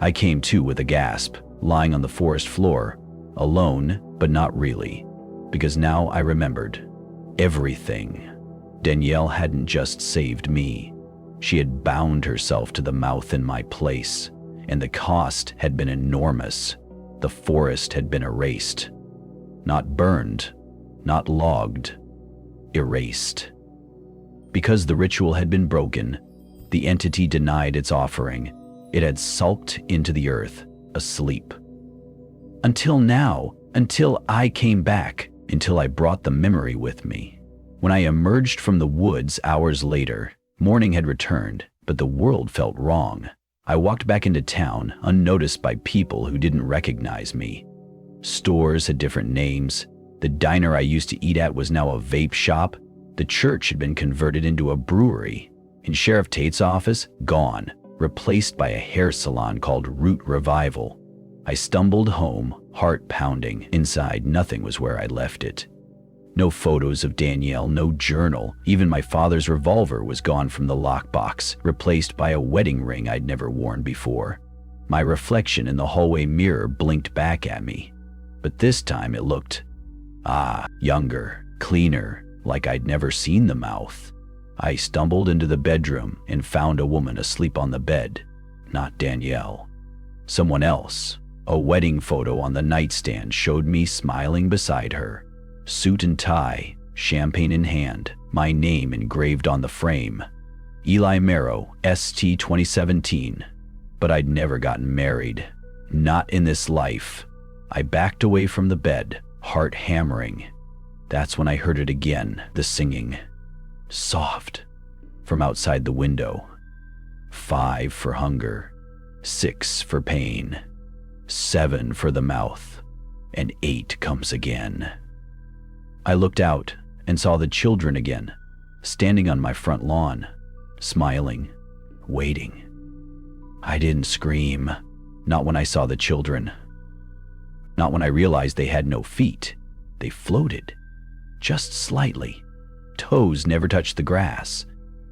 Speaker 1: I came to with a gasp, lying on the forest floor, alone, but not really, because now I remembered everything. Danielle hadn't just saved me. She had bound herself to the mouth in my place, and the cost had been enormous. The forest had been erased. Not burned, not logged, erased. Because the ritual had been broken, the entity denied its offering. It had sulked into the earth, asleep. Until now, until I came back, until I brought the memory with me. When I emerged from the woods hours later, morning had returned, but the world felt wrong. I walked back into town, unnoticed by people who didn't recognize me. Stores had different names. The diner I used to eat at was now a vape shop. The church had been converted into a brewery. In Sheriff Tate's office, gone, replaced by a hair salon called Root Revival. I stumbled home, heart pounding. Inside, nothing was where I'd left it. No photos of Danielle, no journal. Even my father's revolver was gone from the lockbox, replaced by a wedding ring I'd never worn before. My reflection in the hallway mirror blinked back at me, but this time it looked, younger, cleaner, like I'd never seen the mouth. I stumbled into the bedroom and found a woman asleep on the bed. Not Danielle. Someone else. A wedding photo on the nightstand showed me smiling beside her. Suit and tie, champagne in hand, my name engraved on the frame. Eli Marrow, ST 2017. But I'd never gotten married. Not in this life. I backed away from the bed, heart hammering. That's when I heard it again, the singing. Soft, from outside the window. 5 for hunger, 6 for pain, 7 for the mouth, and 8 comes again. I looked out and saw the children again, standing on my front lawn, smiling, waiting. I didn't scream, not when I saw the children. Not when I realized they had no feet. They floated, just slightly. Toes never touched the grass.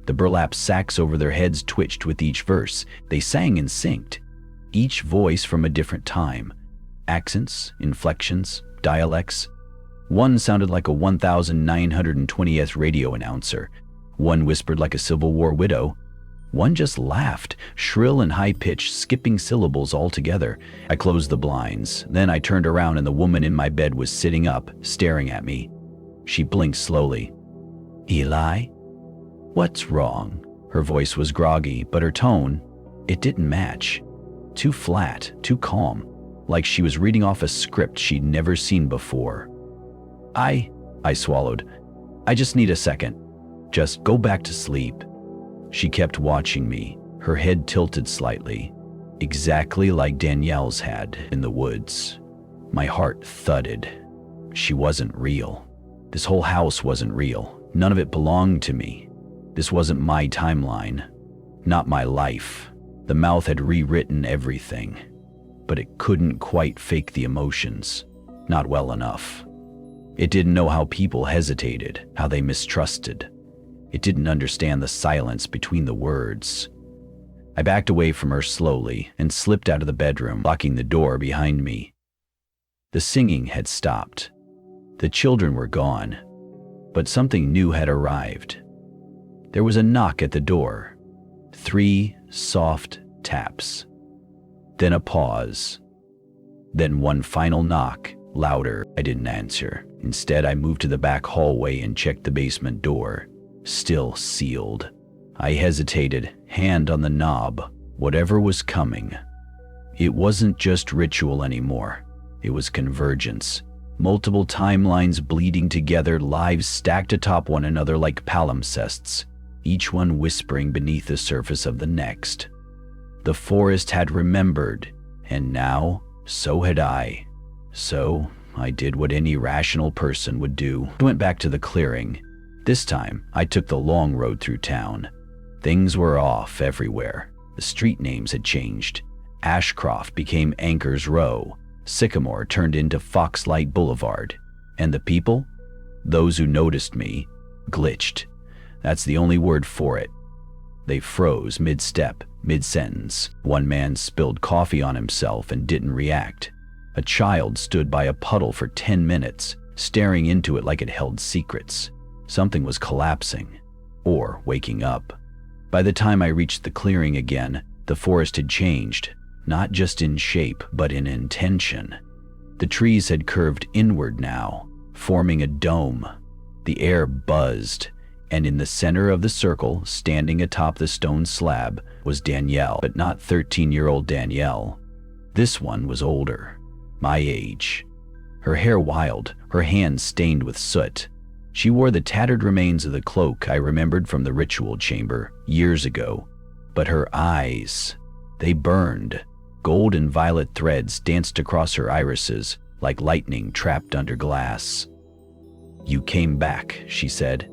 Speaker 1: The burlap sacks over their heads twitched with each verse. They sang and synced, each voice from a different time. Accents, inflections, dialects. One sounded like a 1920s radio announcer. One whispered like a Civil War widow. One just laughed, shrill and high-pitched, skipping syllables altogether. I closed the blinds. Then I turned around and the woman in my bed was sitting up, staring at me. She blinked slowly. "Eli? What's wrong?" Her voice was groggy, but her tone, it didn't match. Too flat, too calm, like she was reading off a script she'd never seen before. I swallowed. "I just need a second. Just go back to sleep." She kept watching me, her head tilted slightly, exactly like Danielle's had in the woods. My heart thudded. She wasn't real. This whole house wasn't real. None of it belonged to me. This wasn't my timeline, not my life. The mouth had rewritten everything, but it couldn't quite fake the emotions, not well enough. It didn't know how people hesitated, how they mistrusted. It didn't understand the silence between the words. I backed away from her slowly and slipped out of the bedroom, locking the door behind me. The singing had stopped. The children were gone, but something new had arrived. There was a knock at the door. 3 soft taps. Then a pause. Then one final knock, louder. I didn't answer. Instead, I moved to the back hallway and checked the basement door. Still sealed. I hesitated, hand on the knob. Whatever was coming. It wasn't just ritual anymore. It was convergence. Multiple timelines bleeding together, lives stacked atop one another like palimpsests, each one whispering beneath the surface of the next. The forest had remembered, and now, so had I. So, I did what any rational person would do. I went back to the clearing. This time, I took the long road through town. Things were off everywhere. The street names had changed. Ashcroft became Anchor's Row. Sycamore turned into Foxlight Boulevard. And the people? Those who noticed me, glitched. That's the only word for it. They froze mid-step, mid-sentence. One man spilled coffee on himself and didn't react. A child stood by a puddle for 10 minutes, staring into it like it held secrets. Something was collapsing, or waking up. By the time I reached the clearing again, the forest had changed. Not just in shape, but in intention. The trees had curved inward now, forming a dome. The air buzzed, and in the center of the circle, standing atop the stone slab, was Danielle, but not 13-year-old Danielle. This one was older, my age. Her hair wild, her hands stained with soot. She wore the tattered remains of the cloak I remembered from the ritual chamber years ago. But her eyes, they burned. Gold and violet threads danced across her irises like lightning trapped under glass. "You came back," she said.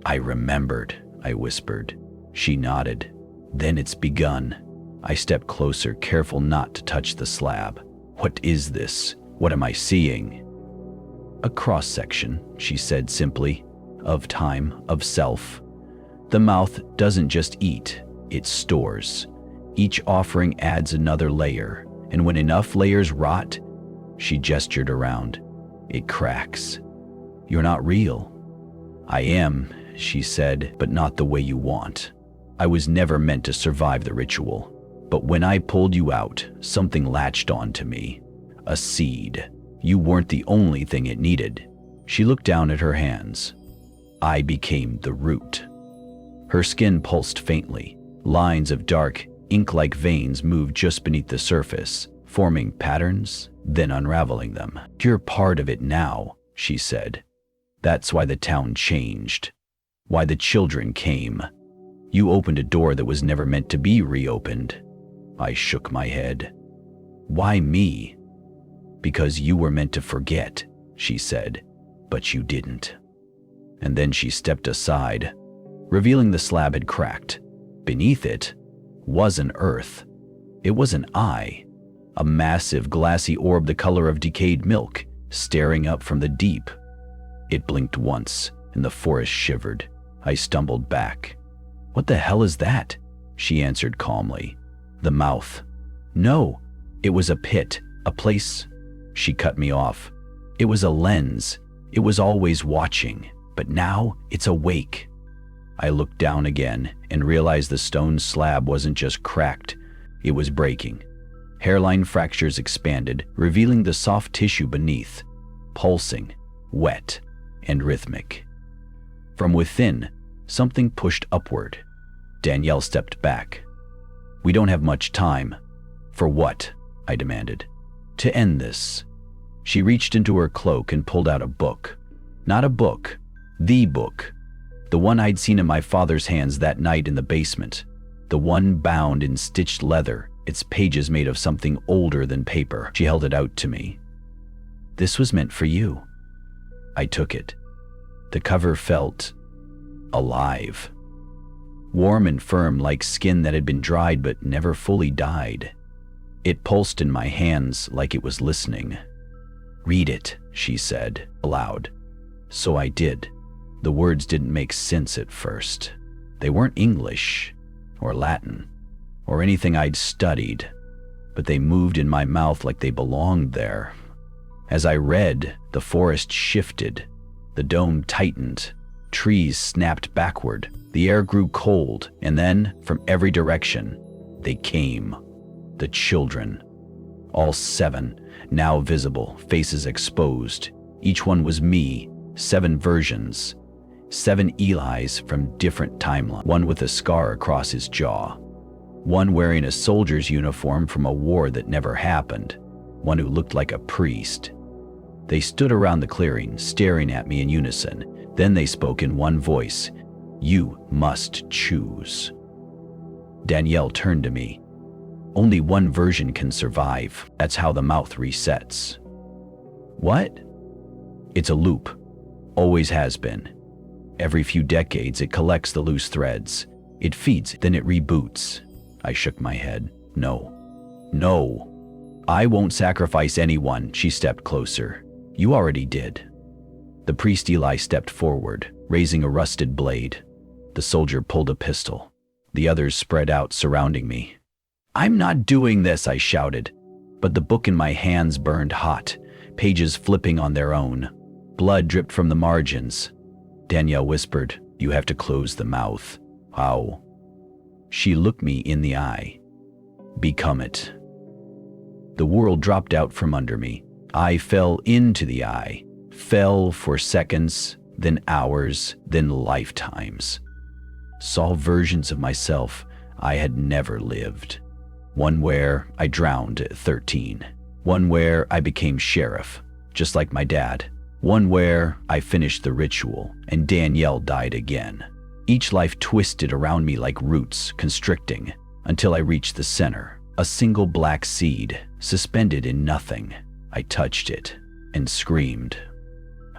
Speaker 1: "I remembered," I whispered. She nodded. "Then it's begun." I stepped closer, careful not to touch the slab. "What is this? What am I seeing?" "A cross-section," she said simply, "of time, of self. The mouth doesn't just eat, it stores. Each offering adds another layer, and when enough layers rot," she gestured around, "it cracks. You're not real." "I am," she said, "but not the way you want. I was never meant to survive the ritual. But when I pulled you out, something latched onto me. A seed. You weren't the only thing it needed." She looked down at her hands. "I became the root." Her skin pulsed faintly. Lines of dark, ink-like veins moved just beneath the surface, forming patterns, then unraveling them. "You're part of it now," she said. "That's why the town changed. Why the children came. You opened a door that was never meant to be reopened." I shook my head. "Why me?" "Because you were meant to forget," she said, "but you didn't." And then she stepped aside, revealing the slab had cracked. Beneath it was an earth. It was an eye, a massive glassy orb the color of decayed milk, staring up from the deep. It blinked once, and the forest shivered. I stumbled back. "What the hell is that?" she answered calmly. "The mouth." "No, it was a pit, a place." She cut me off. "It was a lens. It was always watching, but now it's awake." I looked down again and realized the stone slab wasn't just cracked, it was breaking. Hairline fractures expanded, revealing the soft tissue beneath, pulsing, wet, and rhythmic. From within, something pushed upward. Danielle stepped back. "We don't have much time." "For what?" I demanded. "To end this." She reached into her cloak and pulled out a book. Not a book, the book. The one I'd seen in my father's hands that night in the basement. The one bound in stitched leather, its pages made of something older than paper. She held it out to me. "This was meant for you." I took it. The cover felt alive. Warm and firm like skin that had been dried but never fully died. It pulsed in my hands like it was listening. "Read it," she said, aloud. So I did. The words didn't make sense at first. They weren't English or Latin or anything I'd studied, but they moved in my mouth like they belonged there. As I read, the forest shifted, the dome tightened, trees snapped backward, the air grew cold, and then, from every direction, they came. The children. All 7, now visible, faces exposed. Each one was me, 7 versions. 7 Elis from different timelines. One with a scar across his jaw. One wearing a soldier's uniform from a war that never happened. One who looked like a priest. They stood around the clearing, staring at me in unison. Then they spoke in one voice. "You must choose." Danielle turned to me. "Only one version can survive. That's how the mouth resets." "What?" "It's a loop. Always has been. Every few decades it collects the loose threads. It feeds, then it reboots." I shook my head. "No. No. I won't sacrifice anyone." She stepped closer. "You already did." The priest Eli stepped forward, raising a rusted blade. The soldier pulled a pistol. The others spread out, surrounding me. "I'm not doing this," I shouted. But the book in my hands burned hot, pages flipping on their own. Blood dripped from the margins. Danielle whispered, "You have to close the mouth." "How?" She looked me in the eye. "Become it." The world dropped out from under me. I fell into the eye, fell for seconds, then hours, then lifetimes. Saw versions of myself I had never lived. One where I drowned at 13. One where I became sheriff, just like my dad. One where I finished the ritual and Danielle died again. Each life twisted around me like roots, constricting, until I reached the center. A single black seed, suspended in nothing. I touched it and screamed.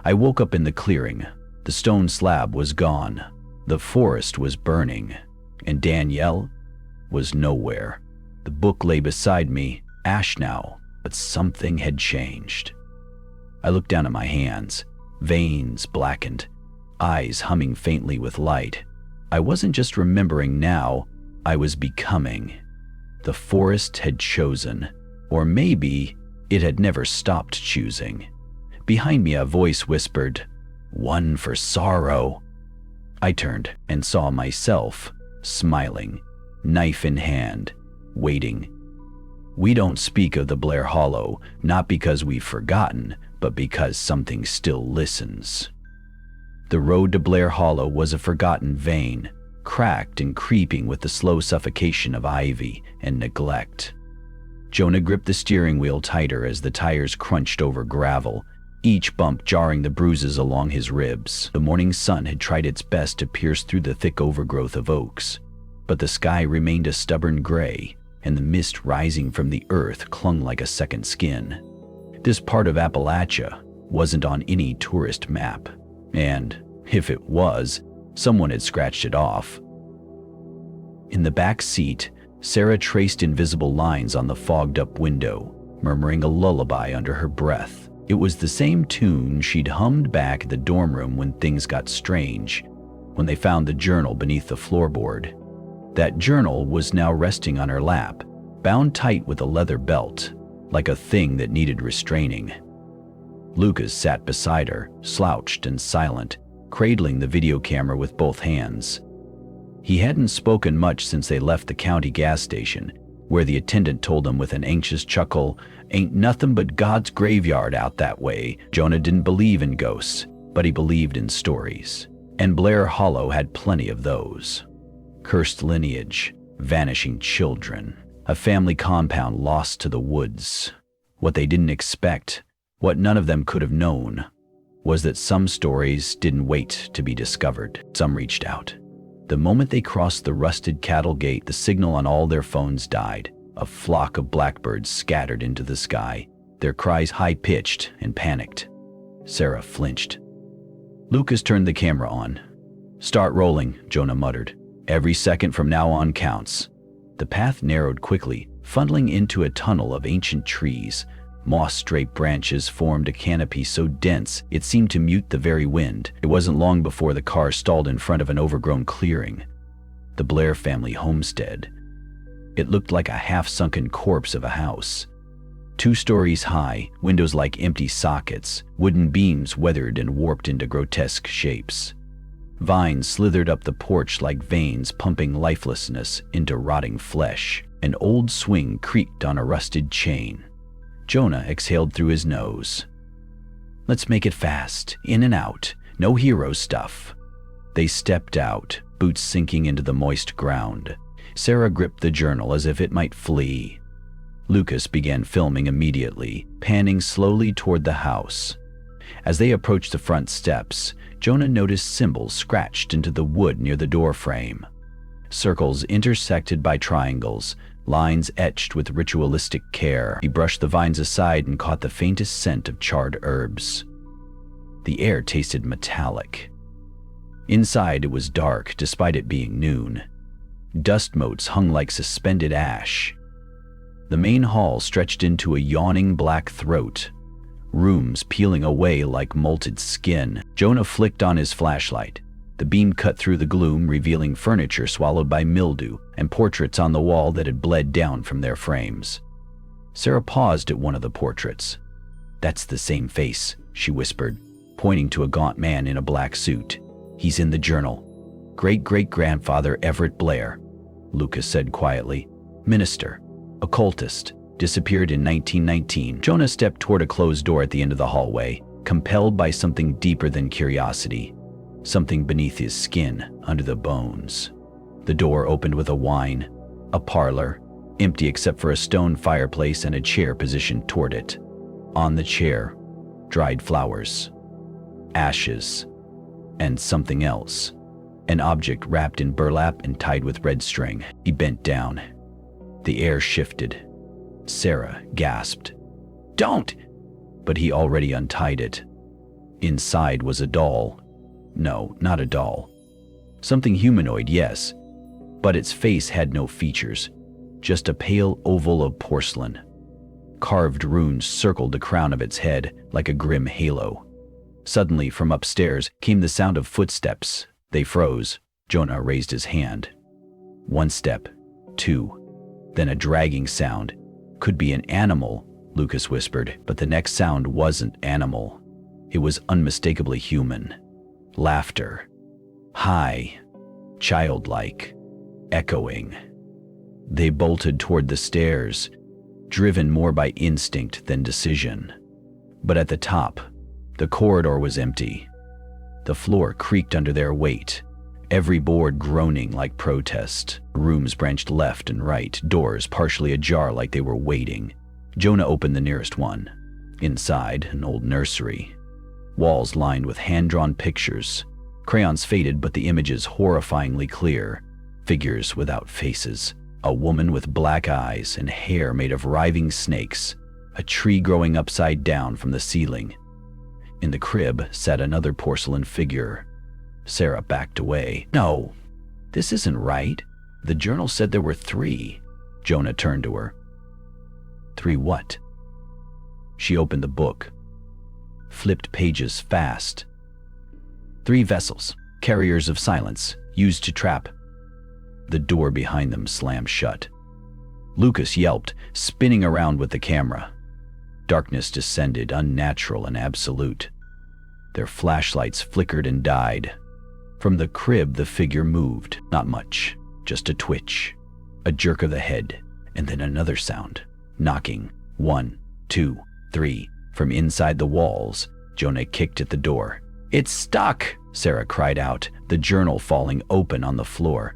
Speaker 1: I woke up in the clearing. The stone slab was gone. The forest was burning. And Danielle was nowhere. The book lay beside me, ash now, but something had changed. I looked down at my hands, veins blackened, eyes humming faintly with light. I wasn't just remembering now, I was becoming. The forest had chosen, or maybe it had never stopped choosing. Behind me a voice whispered, "One for sorrow." I turned and saw myself, smiling, knife in hand, waiting. We don't speak of the Blair Hollow, not because we've forgotten, but because something still listens. The road to Blair Hollow was a forgotten vein, cracked and creeping with the slow suffocation of ivy and neglect. Jonah gripped the steering wheel tighter as the tires crunched over gravel, each bump jarring the bruises along his ribs. The morning sun had tried its best to pierce through the thick overgrowth of oaks, but the sky remained a stubborn gray, and the mist rising from the earth clung like a second skin. This part of Appalachia wasn't on any tourist map, and, if it was, someone had scratched it off. In the back seat, Sarah traced invisible lines on the fogged-up window, murmuring a lullaby under her breath. It was the same tune she'd hummed back at the dorm room when things got strange, when they found the journal beneath the floorboard. That journal was now resting on her lap, bound tight with a leather belt, like a thing that needed restraining. Lucas sat beside her, slouched and silent, cradling the video camera with both hands. He hadn't spoken much since they left the county gas station, where the attendant told him with an anxious chuckle, "Ain't nothing but God's graveyard out that way." Jonah didn't believe in ghosts, but he believed in stories. And Blair Hollow had plenty of those. Cursed lineage, vanishing children, a family compound lost to the woods. What they didn't expect, what none of them could have known, was that some stories didn't wait to be discovered. Some reached out. The moment they crossed the rusted cattle gate, the signal on all their phones died. A flock of blackbirds scattered into the sky, their cries high-pitched and panicked. Sarah flinched. Lucas turned the camera on. "Start rolling," Jonah muttered. "Every second from now on counts." The path narrowed quickly, funneling into a tunnel of ancient trees, Moss-draped branches formed a canopy so dense it seemed to mute the very wind. It wasn't long before the car stalled in front of an overgrown clearing. The Blair family homestead. It looked like a half-sunken corpse of a house. 2 stories high, windows like empty sockets, wooden beams weathered and warped into grotesque shapes. Vines slithered up the porch like veins pumping lifelessness into rotting flesh. An old swing creaked on a rusted chain. Jonah exhaled through his nose. "Let's make it fast, in and out, no hero stuff." They stepped out, boots sinking into the moist ground. Sarah gripped the journal as if it might flee. Lucas began filming immediately, panning slowly toward the house. As they approached the front steps, Jonah noticed symbols scratched into the wood near the door frame. Circles intersected by triangles, lines etched with ritualistic care. He brushed the vines aside and caught the faintest scent of charred herbs. The air tasted metallic. Inside it was dark, despite it being noon. Dust motes hung like suspended ash. The main hall stretched into a yawning black throat, rooms peeling away like molted skin. Jonah flicked on his flashlight. The beam cut through the gloom, revealing furniture swallowed by mildew and portraits on the wall that had bled down from their frames. Sarah paused at one of the portraits. "That's the same face," she whispered, pointing to a gaunt man in a black suit. "He's in the journal. Great-great-grandfather Everett Blair," Lucas said quietly. "Minister, occultist, disappeared in 1919. Jonah stepped toward a closed door at the end of the hallway, compelled by something deeper than curiosity, something beneath his skin, under the bones. The door opened with a whine. A parlor, empty except for a stone fireplace and a chair positioned toward it. On the chair, dried flowers, ashes, and something else. An object wrapped in burlap and tied with red string. He bent down. The air shifted. Sarah gasped. "Don't!" But he already untied it. Inside was a doll. No, not a doll. Something humanoid, yes, but its face had no features, just a pale oval of porcelain. Carved runes circled the crown of its head like a grim halo. Suddenly, from upstairs, came the sound of footsteps. They froze. Jonah raised his hand. 1 step, 2, then a dragging sound. "Could be an animal," Lucas whispered, but the next sound wasn't animal. It was unmistakably human. Laughter. High, childlike, echoing. They bolted toward the stairs, driven more by instinct than decision. But at the top, the corridor was empty. The floor creaked under their weight, every board groaning like protest. Rooms branched left and right, doors partially ajar like they were waiting. Jonah opened the nearest one. Inside, an old nursery. Walls lined with hand-drawn pictures. Crayons faded, but the images horrifyingly clear. Figures without faces. A woman with black eyes and hair made of writhing snakes. A tree growing upside down from the ceiling. In the crib sat another porcelain figure. Sarah backed away. "No, this isn't right. The journal said there were 3. Jonah turned to her. "3 what?" She opened the book, flipped pages fast. 3 vessels, carriers of silence, used to trap. The door behind them slammed shut. Lucas yelped, spinning around with the camera. Darkness descended, unnatural and absolute. Their flashlights flickered and died. From the crib, the figure moved. Not much, just a twitch, a jerk of the head, and then another sound. Knocking. 1, 2, 3. From inside the walls, Jonah kicked at the door. "It's stuck!" Sarah cried out, the journal falling open on the floor.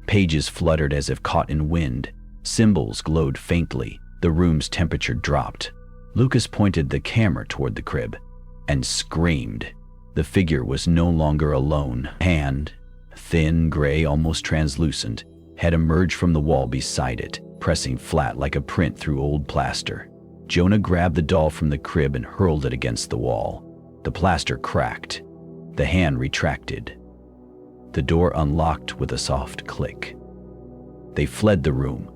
Speaker 1: Pages fluttered as if caught in wind. Symbols glowed faintly. The room's temperature dropped. Lucas pointed the camera toward the crib and screamed. The figure was no longer alone. A hand, thin, gray, almost translucent, had emerged from the wall beside it, pressing flat like a print through old plaster. Jonah grabbed the doll from the crib and hurled it against the wall. The plaster cracked. The hand retracted. The door unlocked with a soft click. They fled the room.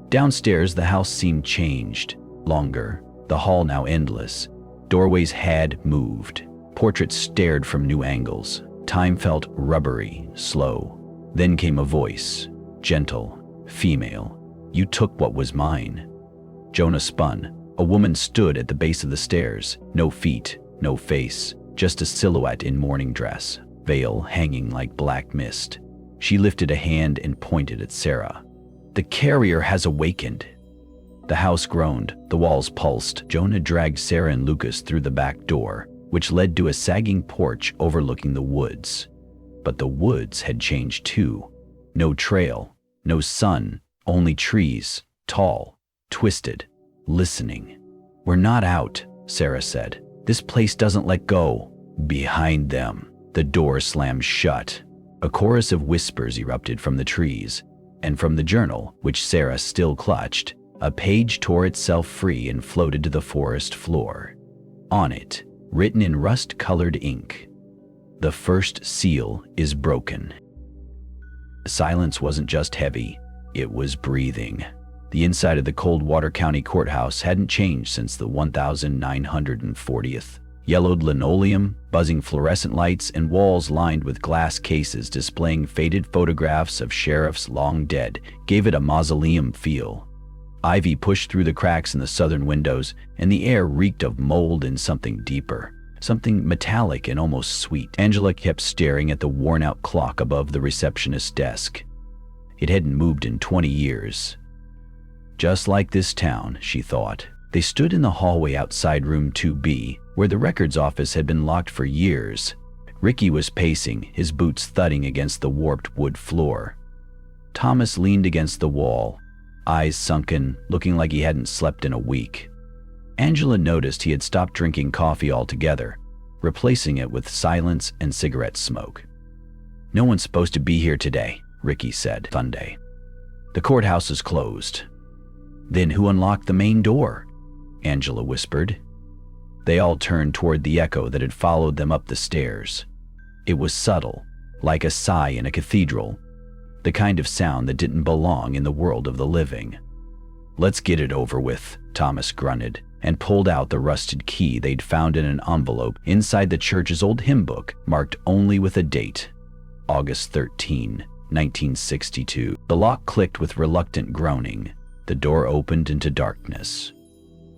Speaker 1: Downstairs, the house seemed changed. Longer, The hall now endless. Doorways had moved. Portraits stared from new angles. Time felt rubbery, slow. Then came a voice, gentle, female. "You took what was mine." Jonah spun. A woman stood at the base of the stairs. No feet, no face, just a silhouette in mourning dress, veil hanging like black mist. She lifted a hand and pointed at Sarah. "The carrier has awakened." The house groaned, the walls pulsed. Jonah dragged Sarah and Lucas through the back door, which led to a sagging porch overlooking the woods. But the woods had changed too. No trail, no sun, only trees, tall, twisted, listening. "We're not out," Sarah said. "This place doesn't let go." Behind them, the door slammed shut. A chorus of whispers erupted from the trees, and from the journal, which Sarah still clutched, a page tore itself free and floated to the forest floor. On it, written in rust-colored ink, "The first seal is broken." The silence wasn't just heavy, it was breathing. The inside of the Coldwater County Courthouse hadn't changed since the 1940th. Yellowed linoleum, buzzing fluorescent lights, and walls lined with glass cases displaying faded photographs of sheriffs long dead gave it a mausoleum feel. Ivy pushed through the cracks in the southern windows, and the air reeked of mold and something deeper, something metallic and almost sweet. Angela kept staring at the worn-out clock above the receptionist's desk. It hadn't moved in 20 years. Just like this town, she thought. They stood in the hallway outside room 2B, where the records office had been locked for years. Ricky was pacing, his boots thudding against the warped wood floor. Thomas leaned against the wall, eyes sunken, looking like he hadn't slept in a week. Angela noticed he had stopped drinking coffee altogether, replacing it with silence and cigarette smoke. "No one's supposed to be here today," Ricky said Sunday. "The courthouse is closed." "Then who unlocked the main door?" Angela whispered. They all turned toward the echo that had followed them up the stairs. It was subtle, like a sigh in a cathedral, the kind of sound that didn't belong in the world of the living. "Let's get it over with," Thomas grunted, and pulled out the rusted key they'd found in an envelope inside the church's old hymn book, marked only with a date, August 13, 1962. The lock clicked with reluctant groaning. The door opened into darkness.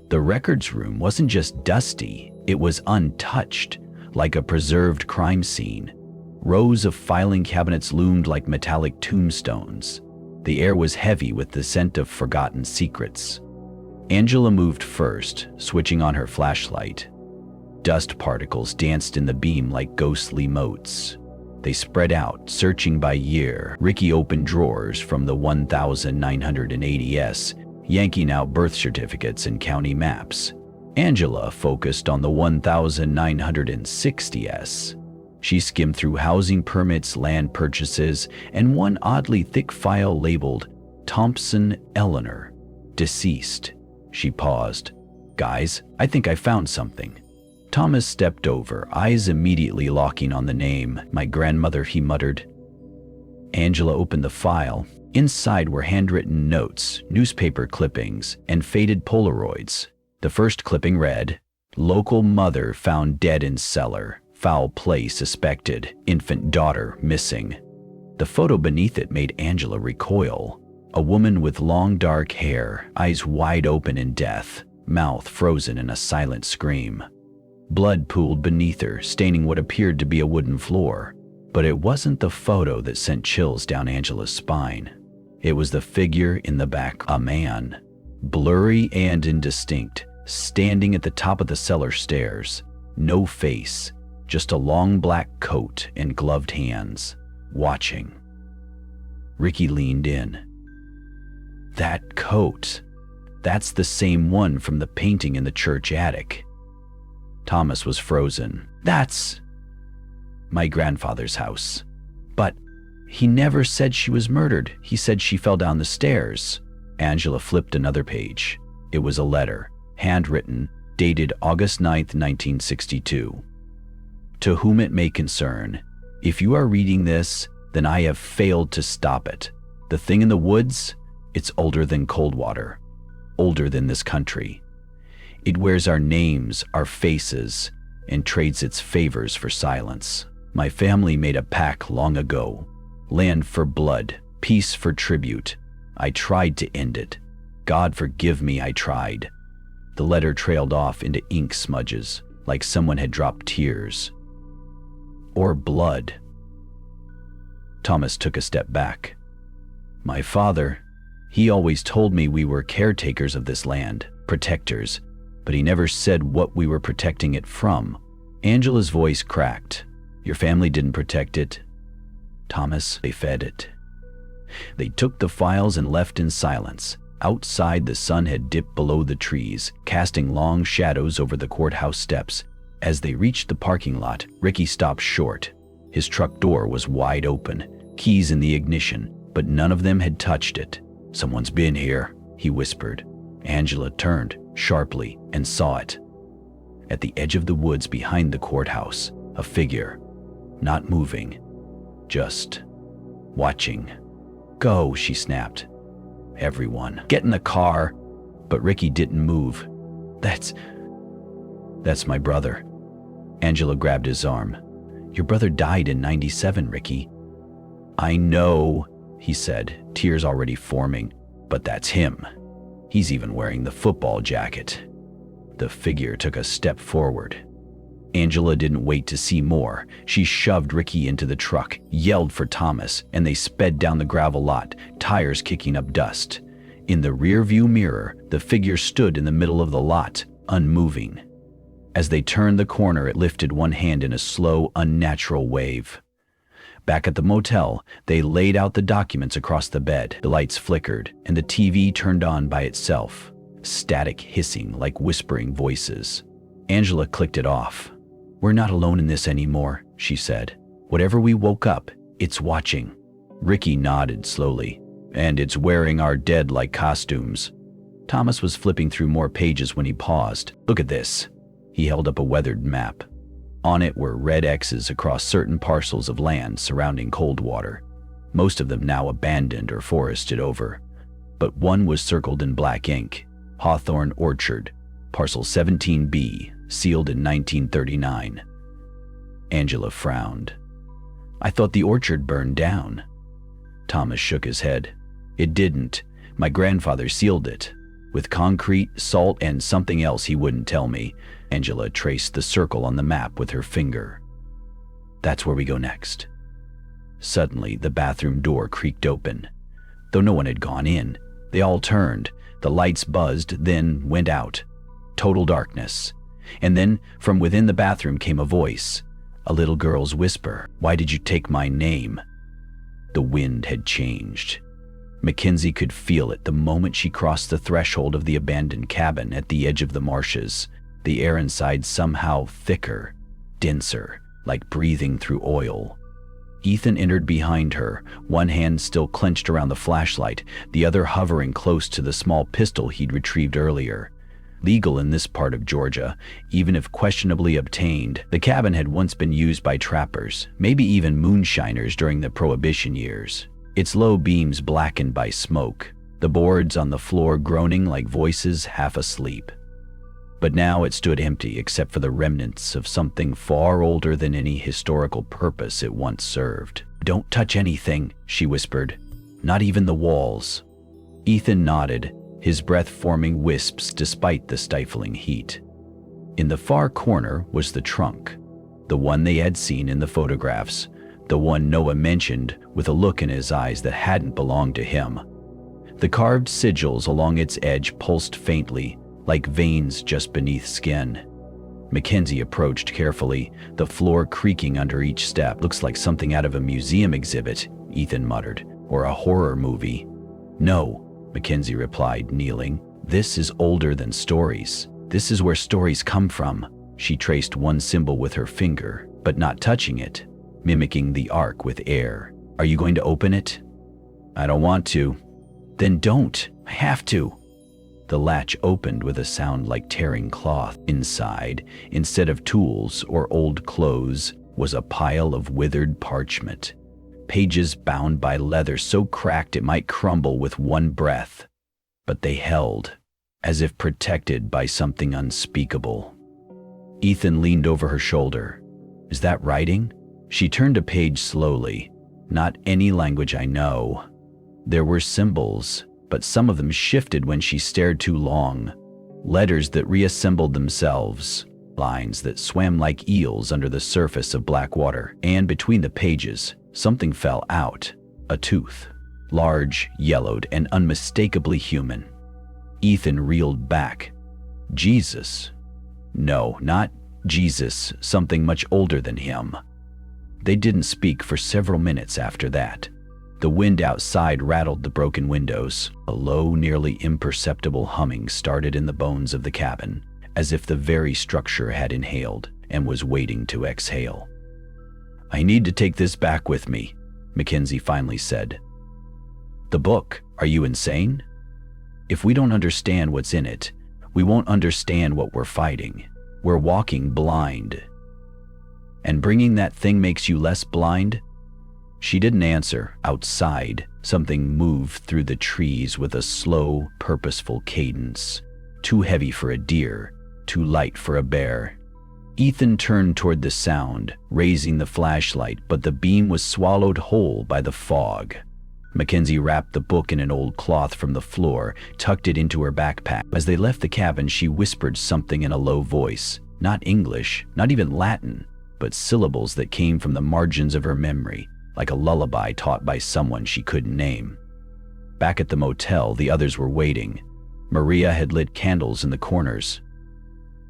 Speaker 1: The records room wasn't just dusty, it was untouched, like a preserved crime scene. Rows of filing cabinets loomed like metallic tombstones. The air was heavy with the scent of forgotten secrets. Angela moved first, switching on her flashlight. Dust particles danced in the beam like ghostly motes. They spread out, searching by year. Ricky opened drawers from the 1980s, yanking out birth certificates and county maps. Angela focused on the 1960s. She skimmed through housing permits, land purchases, and one oddly thick file labeled Thompson Eleanor, deceased. She paused. "Guys, I think I found something." Thomas stepped over, eyes immediately locking on the name. "My grandmother," he muttered. Angela opened the file. Inside were handwritten notes, newspaper clippings, and faded Polaroids. The first clipping read, "Local mother found dead in cellar. Foul play suspected. Infant daughter missing." The photo beneath it made Angela recoil. A woman with long dark hair, eyes wide open in death, mouth frozen in a silent scream. Blood pooled beneath her, staining what appeared to be a wooden floor. But it wasn't the photo that sent chills down Angela's spine. It was the figure in the back, a man, blurry and indistinct, standing at the top of the cellar stairs. No face, just a long black coat and gloved hands, watching. Ricky leaned in. "That coat, that's the same one from the painting in the church attic." Thomas was frozen. "That's my grandfather's house." "But he never said she was murdered. He said she fell down the stairs." Angela flipped another page. It was a letter, handwritten, dated August 9th, 1962. "To whom it may concern, if you are reading this, then I have failed to stop it. The thing in the woods, it's older than Coldwater, older than this country. It wears our names, our faces, and trades its favors for silence. My family made a pact long ago. Land for blood, peace for tribute. I tried to end it. God forgive me, I tried. The letter trailed off into ink smudges, like someone had dropped tears. Or blood. Thomas took a step back. My father, he always told me we were caretakers of this land, protectors, but he never said what we were protecting it from. Angela's voice cracked. Your family didn't protect it, Thomas. They fed it. They took the files and left in silence. Outside, the sun had dipped below the trees, casting long shadows over the courthouse steps. As they reached the parking lot, Ricky stopped short. His truck door was wide open, keys in the ignition, but none of them had touched it. Someone's been here, he whispered. Angela turned sharply and saw it. At the edge of the woods behind the courthouse, a figure, not moving, just watching. Go, she snapped. Everyone, get in the car. But Ricky didn't move. That's my brother. Angela grabbed his arm. Your brother died in '97, Ricky. I know, he said, tears already forming, but that's him. He's even wearing the football jacket. The figure took a step forward. Angela didn't wait to see more. She shoved Ricky into the truck, yelled for Thomas, and they sped down the gravel lot, tires kicking up dust. In the rearview mirror, the figure stood in the middle of the lot, unmoving. As they turned the corner, it lifted one hand in a slow, unnatural wave. Back at the motel, they laid out the documents across the bed. The lights flickered, and the TV turned on by itself, static hissing like whispering voices. Angela clicked it off. We're not alone in this anymore, she said. Whatever we woke up, it's watching. Ricky nodded slowly. And it's wearing our dead like costumes. Thomas was flipping through more pages when he paused. Look at this. He held up a weathered map. On it were red X's across certain parcels of land surrounding Coldwater, most of them now abandoned or forested over. But one was circled in black ink, Hawthorne Orchard, parcel 17B, sealed in 1939. Angela frowned. I thought the orchard burned down. Thomas shook his head. It didn't. My grandfather sealed it. With concrete, salt, and something else he wouldn't tell me. Angela traced the circle on the map with her finger. That's where we go next. Suddenly, the bathroom door creaked open. Though no one had gone in, they all turned. The lights buzzed, then went out. Total darkness. And then, from within the bathroom came a voice. A little girl's whisper. Why did you take my name? The wind had changed. Mackenzie could feel it the moment she crossed the threshold of the abandoned cabin at the edge of the marshes. The air inside somehow thicker, denser, like breathing through oil. Ethan entered behind her, one hand still clenched around the flashlight, the other hovering close to the small pistol he'd retrieved earlier. Legal in this part of Georgia, even if questionably obtained, the cabin had once been used by trappers, maybe even moonshiners during the Prohibition years. Its low beams blackened by smoke, the boards on the floor groaning like voices half asleep. But now it stood empty except for the remnants of something far older than any historical purpose it once served. Don't touch anything, she whispered. Not even the walls. Ethan nodded, his breath forming wisps despite the stifling heat. In the far corner was the trunk, the one they had seen in the photographs, the one Noah mentioned with a look in his eyes that hadn't belonged to him. The carved sigils along its edge pulsed faintly, like veins just beneath skin. Mackenzie approached carefully, the floor creaking under each step. Looks like something out of a museum exhibit, Ethan muttered, or a horror movie. No, Mackenzie replied, kneeling. This is older than stories. This is where stories come from. She traced one symbol with her finger, but not touching it, mimicking the arc with air. Are you going to open it? I don't want to. Then don't. I have to. The latch opened with a sound like tearing cloth. Inside, instead of tools or old clothes, was a pile of withered parchment. Pages bound by leather so cracked it might crumble with one breath. But they held. as if protected by something unspeakable. Ethan leaned over her shoulder. "Is that writing?" She turned a page slowly. "Not any language I know." There were symbols, but some of them shifted when she stared too long. Letters that reassembled themselves, lines that swam like eels under the surface of black water, and between the pages, something fell out, a tooth, large, yellowed, and unmistakably human. Ethan reeled back. Jesus. No, not Jesus, something much older than him. They didn't speak for several minutes after that. The wind outside rattled the broken windows. A low, nearly imperceptible humming started in the bones of the cabin, as if the very structure had inhaled and was waiting to exhale. "I need to take this back with me," Mackenzie finally said. "The book? Are you insane? If we don't understand what's in it, we won't understand what we're fighting. We're walking blind." "And bringing that thing makes you less blind?" She didn't answer. Outside, something moved through the trees with a slow, purposeful cadence. Too heavy for a deer, too light for a bear. Ethan turned toward the sound, raising the flashlight, but the beam was swallowed whole by the fog. Mackenzie wrapped the book in an old cloth from the floor, tucked it into her backpack. As they left the cabin, she whispered something in a low voice. Not English, not even Latin, but syllables that came from the margins of her memory, like a lullaby taught by someone she couldn't name. Back at the motel, the others were waiting. Maria had lit candles in the corners.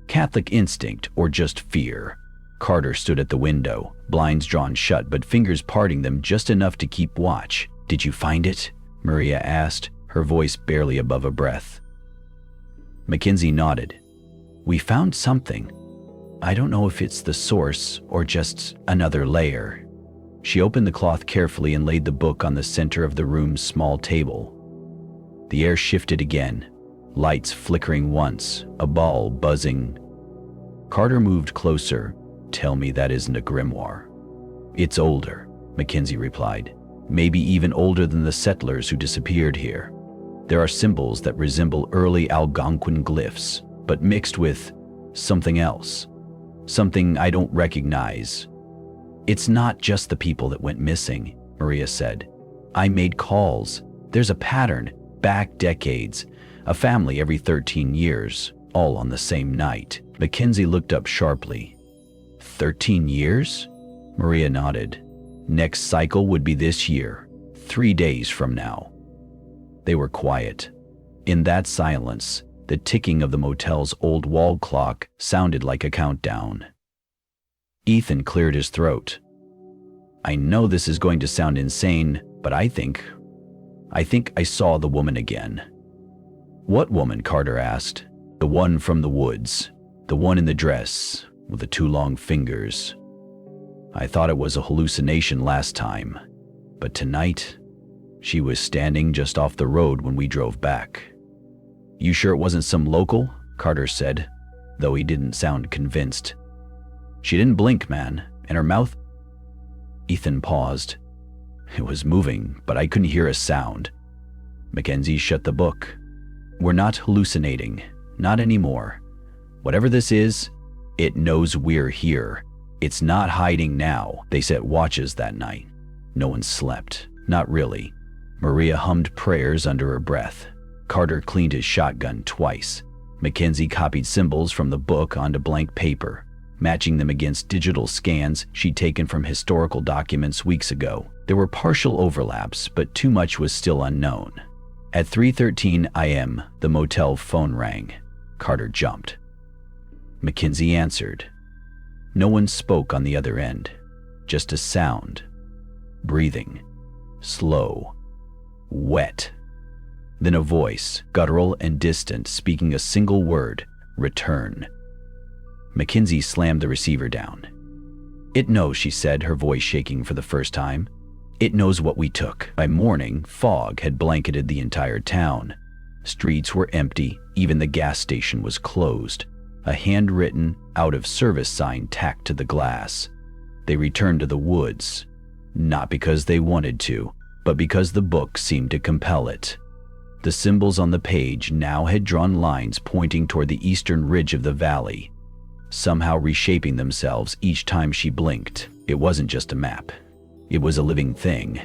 Speaker 1: Catholic instinct, or just fear. Carter stood at the window, blinds drawn shut but fingers parting them just enough to keep watch. "Did you find it?" Maria asked, her voice barely above a breath. Mackenzie nodded. "We found something. I don't know if it's the source or just another layer." She opened the cloth carefully and laid the book on the center of the room's small table. The air shifted again, lights flickering once, a ball buzzing. Carter moved closer. "Tell me that isn't a grimoire." "It's older," Mackenzie replied. "Maybe even older than the settlers who disappeared here. There are symbols that resemble early Algonquin glyphs, but mixed with something else. Something I don't recognize." "It's not just the people that went missing," Maria said. "I made calls. There's a pattern, back decades. A family every 13 years, all on the same night." Mackenzie looked up sharply. 13 years? Maria nodded. "Next cycle would be this year, 3 days from now." They were quiet. In that silence, the ticking of the motel's old wall clock sounded like a countdown. Ethan cleared his throat. "I know this is going to sound insane, but I think I saw the woman again." "What woman?" Carter asked. "The one from the woods. The one in the dress, with the 2 long fingers. I thought it was a hallucination last time, but tonight, she was standing just off the road when we drove back." "You sure it wasn't some local?" Carter said, though he didn't sound convinced. "She didn't blink, man, and her mouth—" Ethan paused. "It was moving, but I couldn't hear a sound." Mackenzie shut the book. "We're not hallucinating, not anymore. Whatever this is, it knows we're here. It's not hiding now." They set watches that night. No one slept, not really. Maria hummed prayers under her breath. Carter cleaned his shotgun twice. Mackenzie copied symbols from the book onto blank paper, matching them against digital scans she'd taken from historical documents weeks ago. There were partial overlaps, but too much was still unknown. At 3:13 a.m., the motel phone rang. Carter jumped. Mackenzie answered. No one spoke on the other end, just a sound. Breathing. Slow. Wet. Then a voice, guttural and distant, speaking a single word, "Return." Mackenzie slammed the receiver down. "It knows," she said, her voice shaking for the first time. "It knows what we took." By morning, fog had blanketed the entire town. Streets were empty, even the gas station was closed. A handwritten, out-of-service sign tacked to the glass. They returned to the woods, not because they wanted to, but because the book seemed to compel it. The symbols on the page now had drawn lines pointing toward the eastern ridge of the valley, somehow reshaping themselves each time she blinked. It wasn't just a map. It was a living thing.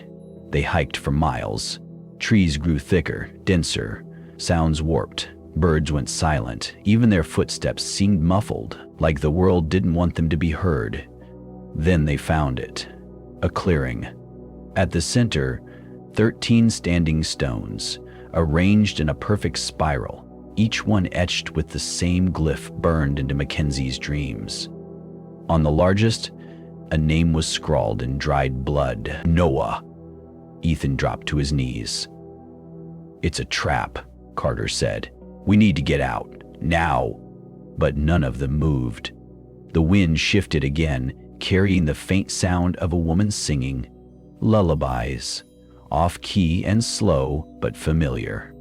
Speaker 1: They hiked for miles. Trees grew thicker, denser, sounds warped. Birds went silent. Even their footsteps seemed muffled, like the world didn't want them to be heard. Then they found it. A clearing. At the center, 13 standing stones, arranged in a perfect spiral, each one etched with the same glyph burned into Mackenzie's dreams. On the largest, a name was scrawled in dried blood. Noah. Ethan dropped to his knees. "It's a trap," Carter said. "We need to get out, now." But none of them moved. The wind shifted again, carrying the faint sound of a woman singing lullabies, off-key and slow but familiar.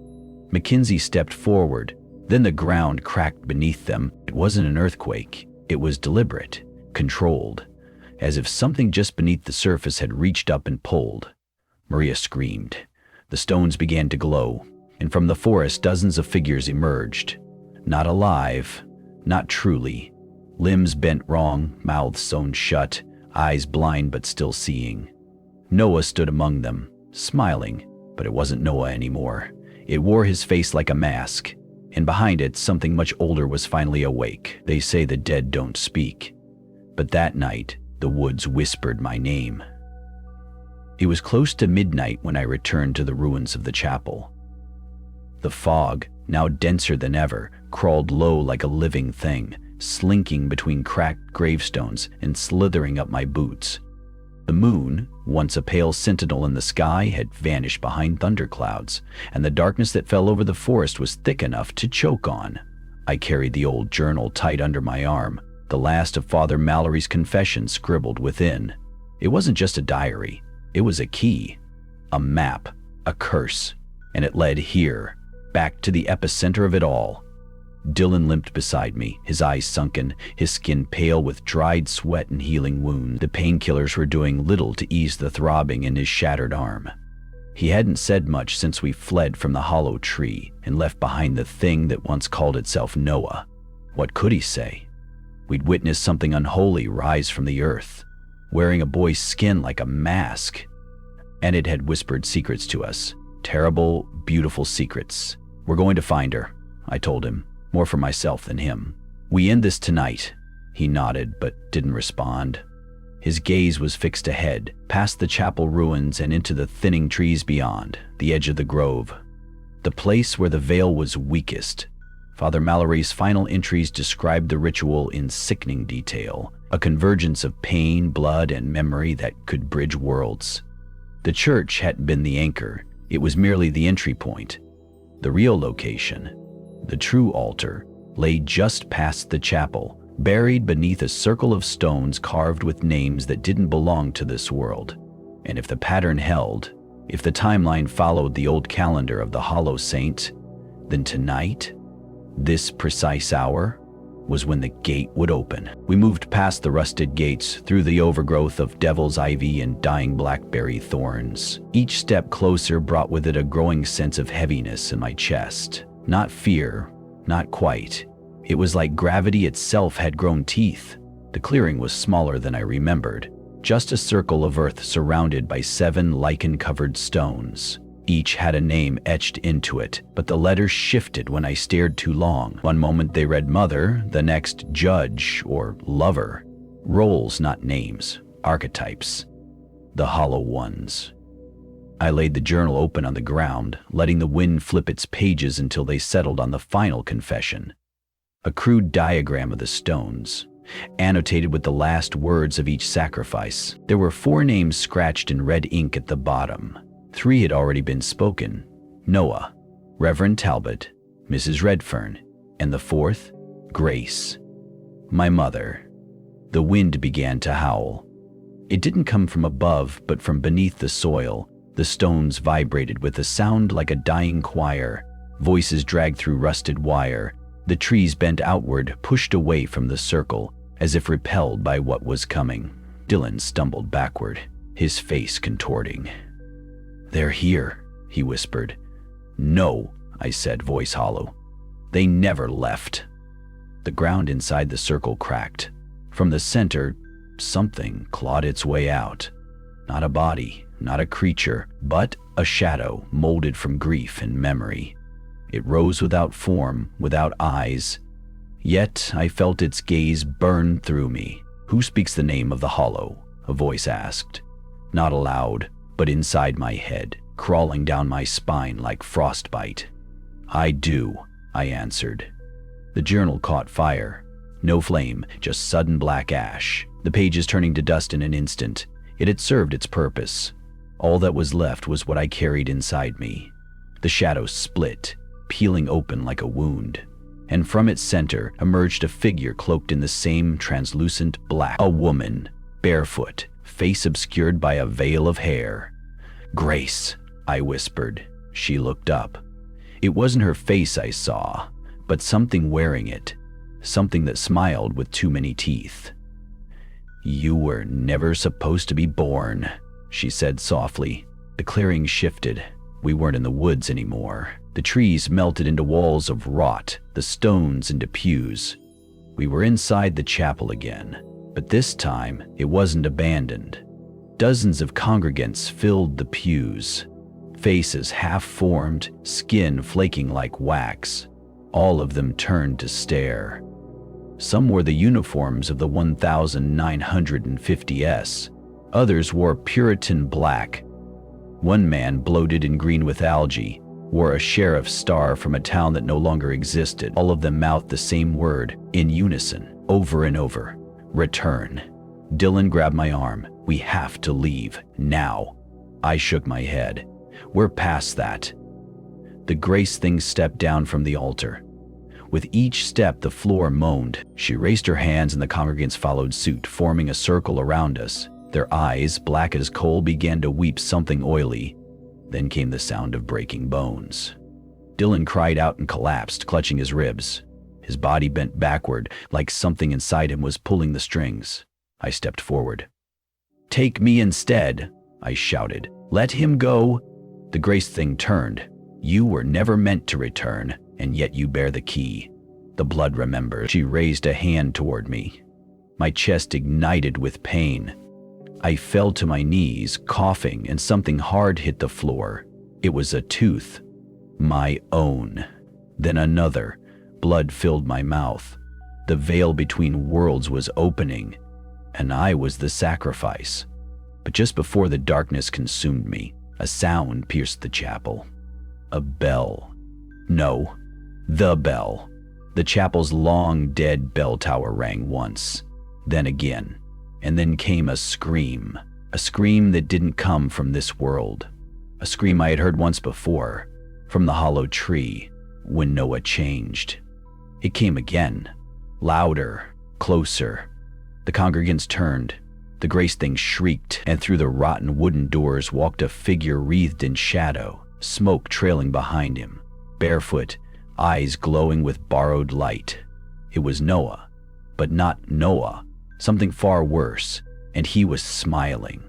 Speaker 1: Mackenzie stepped forward. Then the ground cracked beneath them. It wasn't an earthquake. It was deliberate, controlled, as if something just beneath the surface had reached up and pulled. Maria screamed. The stones began to glow, and from the forest dozens of figures emerged. Not alive, not truly. Limbs bent wrong, mouths sewn shut, eyes blind but still seeing. Noah stood among them, smiling, but it wasn't Noah anymore. It wore his face like a mask, and behind it something much older was finally awake. They say the dead don't speak, but that night the woods whispered my name. It was close to midnight when I returned to the ruins of the chapel. The fog, now denser than ever, crawled low like a living thing, slinking between cracked gravestones and slithering up my boots. The moon, once a pale sentinel in the sky, had vanished behind thunderclouds, and the darkness that fell over the forest was thick enough to choke on. I carried the old journal tight under my arm, the last of Father Mallory's confessions scribbled within. It wasn't just a diary. It was a key, a map, a curse, and it led here, back to the epicenter of it all. Dylan limped beside me, his eyes sunken, his skin pale with dried sweat and healing wounds. The painkillers were doing little to ease the throbbing in his shattered arm. He hadn't said much since we fled from the hollow tree and left behind the thing that once called itself Noah. What could he say? We'd witnessed something unholy rise from the earth, wearing a boy's skin like a mask. And it had whispered secrets to us. Terrible, beautiful secrets. "We're going to find her," I told him, more for myself than him. "We end this tonight." He nodded, but didn't respond. His gaze was fixed ahead, past the chapel ruins and into the thinning trees beyond, the edge of the grove. The place where the veil was weakest. Father Mallory's final entries described the ritual in sickening detail, a convergence of pain, blood, and memory that could bridge worlds. The church hadn't been the anchor. It was merely the entry point. The real location, the true altar, lay just past the chapel, buried beneath a circle of stones carved with names that didn't belong to this world. And if the pattern held, if the timeline followed the old calendar of the Hollow Saint, then tonight, this precise hour, was when the gate would open. We moved past the rusted gates, through the overgrowth of devil's ivy and dying blackberry thorns. Each step closer brought with it a growing sense of heaviness in my chest. Not fear, not quite. It was like gravity itself had grown teeth. The clearing was smaller than I remembered, just a circle of earth surrounded by 7 lichen-covered stones. Each had a name etched into it, but the letters shifted when I stared too long. One moment they read mother, the next judge or lover. Roles, not names, archetypes. The hollow ones. I laid the journal open on the ground, letting the wind flip its pages until they settled on the final confession. A crude diagram of the stones, annotated with the last words of each sacrifice. There were 4 names scratched in red ink at the bottom. 3 had already been spoken: Noah, Reverend Talbot, Mrs. Redfern, and the 4th, Grace, my mother. The wind began to howl. It didn't come from above, but from beneath the soil. The stones vibrated with a sound like a dying choir. Voices dragged through rusted wire. The trees bent outward, pushed away from the circle, as if repelled by what was coming. Dylan stumbled backward, his face contorting. "They're here," he whispered. "No," I said, voice hollow. "They never left." The ground inside the circle cracked. From the center, something clawed its way out. Not a body, not a creature, but a shadow molded from grief and memory. It rose without form, without eyes. Yet I felt its gaze burn through me. "Who speaks the name of the hollow?" a voice asked. Not aloud, but inside my head, crawling down my spine like frostbite. "I do," I answered. The journal caught fire. No flame, just sudden black ash. The pages turning to dust in an instant. It had served its purpose. All that was left was what I carried inside me. The shadow split, peeling open like a wound. And from its center emerged a figure cloaked in the same translucent black. A woman, barefoot, face obscured by a veil of hair. "Grace," I whispered. She looked up. It wasn't her face I saw, but something wearing it, something that smiled with too many teeth. "You were never supposed to be born," she said softly. The clearing shifted. We weren't in the woods anymore. The trees melted into walls of rot, the stones into pews. We were inside the chapel again, but this time it wasn't abandoned. Dozens of congregants filled the pews, faces half-formed, skin flaking like wax. All of them turned to stare. Some wore the uniforms of the 1950s. Others wore Puritan black. One man, bloated and green with algae, wore a sheriff's star from a town that no longer existed. All of them mouthed the same word, in unison, over and over: return. Dylan grabbed my arm. "We have to leave, now." I shook my head. "We're past that." The Grace thing stepped down from the altar. With each step, the floor moaned. She raised her hands and the congregants followed suit, forming a circle around us. Their eyes, black as coal, began to weep something oily. Then came the sound of breaking bones. Dylan cried out and collapsed, clutching his ribs. His body bent backward, like something inside him was pulling the strings. I stepped forward. "Take me instead," I shouted. "Let him go." The Grace thing turned. "You were never meant to return, and yet you bear the key. The blood remembers." She raised a hand toward me. My chest ignited with pain. I fell to my knees, coughing, and something hard hit the floor. It was a tooth. My own. Then another. Blood filled my mouth. The veil between worlds was opening, and I was the sacrifice. But just before the darkness consumed me, a sound pierced the chapel. A bell. No, the bell. The chapel's long, dead bell tower rang once, then again, and then came a scream that didn't come from this world. A scream I had heard once before, from the hollow tree, when Noah changed. It came again, louder, closer. The congregants turned. The Grace thing shrieked, and through the rotten wooden doors walked a figure wreathed in shadow, smoke trailing behind him, barefoot, eyes glowing with borrowed light. It was Noah, but not Noah, something far worse, and he was smiling.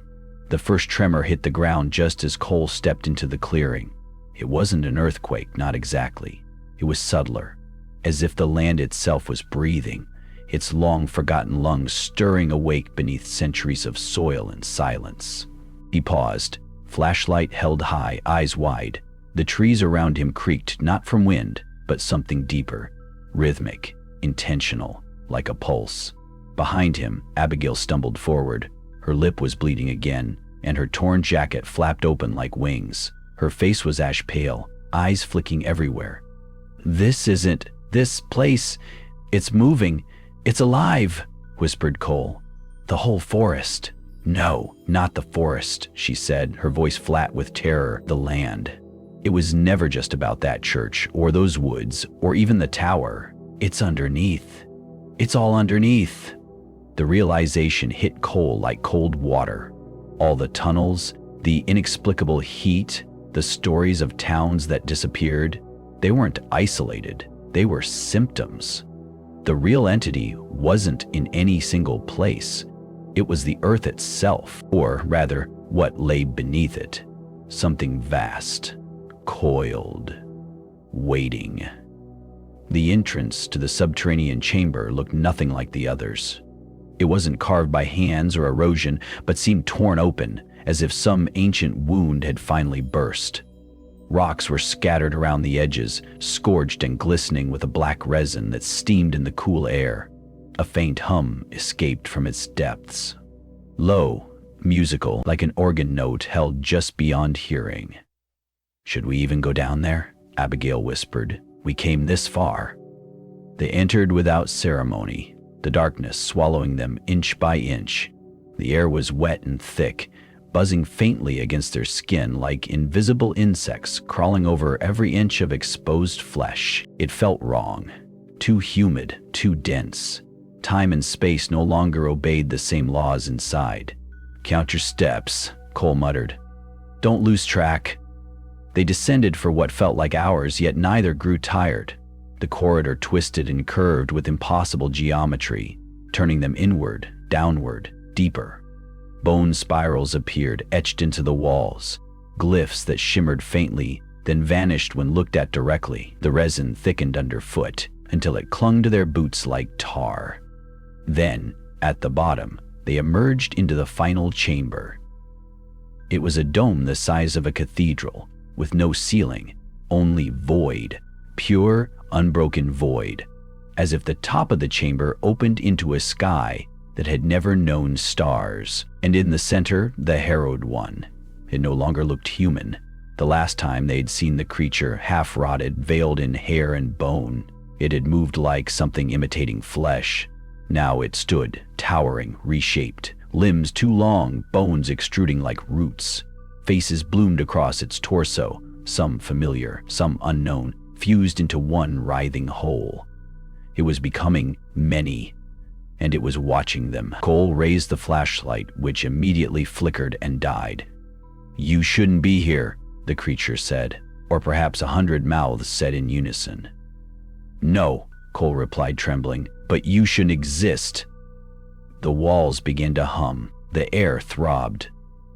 Speaker 1: The first tremor hit the ground just as Cole stepped into the clearing. It wasn't an earthquake, not exactly. It was subtler, as if the land itself was breathing, its long-forgotten lungs stirring awake beneath centuries of soil and silence. He paused, flashlight held high, eyes wide. The trees around him creaked, not from wind, but something deeper, rhythmic, intentional, like a pulse. Behind him, Abigail stumbled forward. Her lip was bleeding again, and her torn jacket flapped open like wings. Her face was ash pale, eyes flicking everywhere. "This isn't this place. It's moving. It's alive," whispered Cole. "The whole forest." "No, not the forest," she said, her voice flat with terror. "The land. It was never just about that church, or those woods, or even the tower. It's underneath. It's all underneath." The realization hit Cole like cold water. All the tunnels, the inexplicable heat, the stories of towns that disappeared, they weren't isolated. They were symptoms. The real entity wasn't in any single place. It was the earth itself, or rather, what lay beneath it. Something vast, coiled, waiting. The entrance to the subterranean chamber looked nothing like the others. It wasn't carved by hands or erosion, but seemed torn open, as if some ancient wound had finally burst. Rocks were scattered around the edges, scorched and glistening with a black resin that steamed in the cool air. A faint hum escaped from its depths. Low, musical, like an organ note held just beyond hearing. "Should we even go down there?" Abigail whispered. "We came this far." They entered without ceremony, the darkness swallowing them inch by inch. The air was wet and thick, buzzing faintly against their skin like invisible insects crawling over every inch of exposed flesh. It felt wrong. Too humid, too dense. Time and space no longer obeyed the same laws inside. "Count your steps," Cole muttered. "Don't lose track." They descended for what felt like hours, yet neither grew tired. The corridor twisted and curved with impossible geometry, turning them inward, downward, deeper. Bone spirals appeared, etched into the walls, glyphs that shimmered faintly, then vanished when looked at directly. The resin thickened underfoot until it clung to their boots like tar. Then, at the bottom, they emerged into the final chamber. It was a dome the size of a cathedral, with no ceiling, only void, pure, unbroken void, as if the top of the chamber opened into a sky that had never known stars. And in the center, the harrowed one. It no longer looked human. The last time they had seen the creature, half-rotted, veiled in hair and bone, it had moved like something imitating flesh. Now it stood, towering, reshaped, limbs too long, bones extruding like roots. Faces bloomed across its torso, some familiar, some unknown, fused into one writhing whole. It was becoming many, and it was watching them. Cole raised the flashlight, which immediately flickered and died. "You shouldn't be here," the creature said, or perhaps 100 mouths said in unison. "No," Cole replied, trembling, "but you shouldn't exist." The walls began to hum, the air throbbed.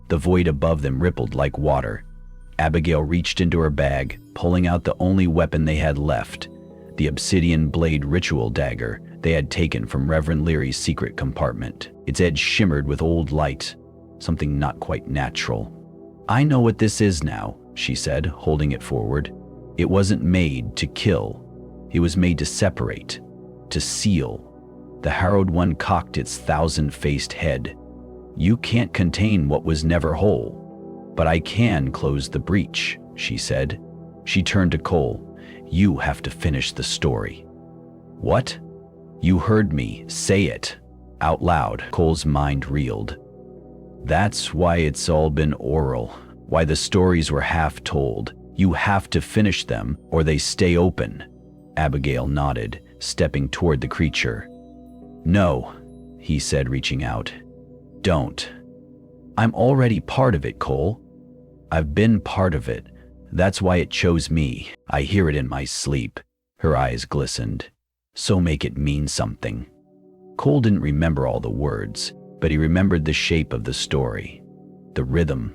Speaker 1: The void above them rippled like water. Abigail reached into her bag, pulling out the only weapon they had left, the obsidian blade ritual dagger they had taken from Reverend Leary's secret compartment. Its edge shimmered with old light, something not quite natural. "I know what this is now," she said, holding it forward. "It wasn't made to kill. It was made to separate, to seal." The harrowed one cocked its thousand-faced head. "You can't contain what was never whole, but I can close the breach," she said. She turned to Cole. "You have to finish the story." "What?" "You heard me. Say it." Out loud, Cole's mind reeled. "That's why it's all been oral, why the stories were half told. You have to finish them, or they stay open." Abigail nodded, stepping toward the creature. "No," he said, reaching out. "Don't. I'm already part of it, Cole. I've been part of it. That's why it chose me. I hear it in my sleep." Her eyes glistened. "So make it mean something." Cole didn't remember all the words, but he remembered the shape of the story, the rhythm.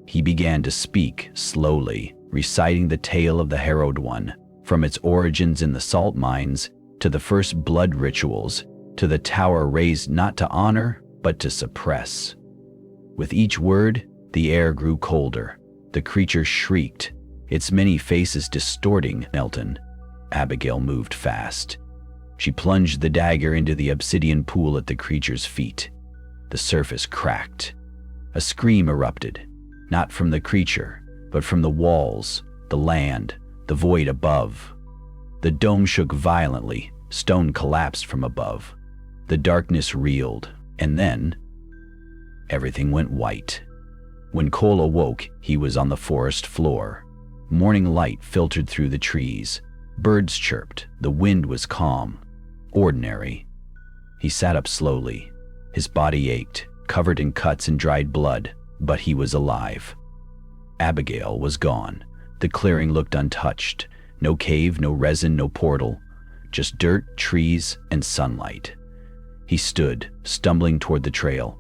Speaker 1: He began to speak slowly, reciting the tale of the harrowed one, from its origins in the salt mines, to the first blood rituals, to the tower raised not to honor, but to suppress. With each word, the air grew colder. The creature shrieked, its many faces distorting. "Melton." Abigail moved fast. She plunged the dagger into the obsidian pool at the creature's feet. The surface cracked. A scream erupted, not from the creature, but from the walls, the land, the void above. The dome shook violently, stone collapsed from above. The darkness reeled, and then everything went white. When Cole awoke, he was on the forest floor. Morning light filtered through the trees. Birds chirped, the wind was calm, ordinary. He sat up slowly. His body ached, covered in cuts and dried blood, but he was alive. Abigail was gone. The clearing looked untouched. No cave, no resin, no portal. Just dirt, trees, and sunlight. He stood, stumbling toward the trail.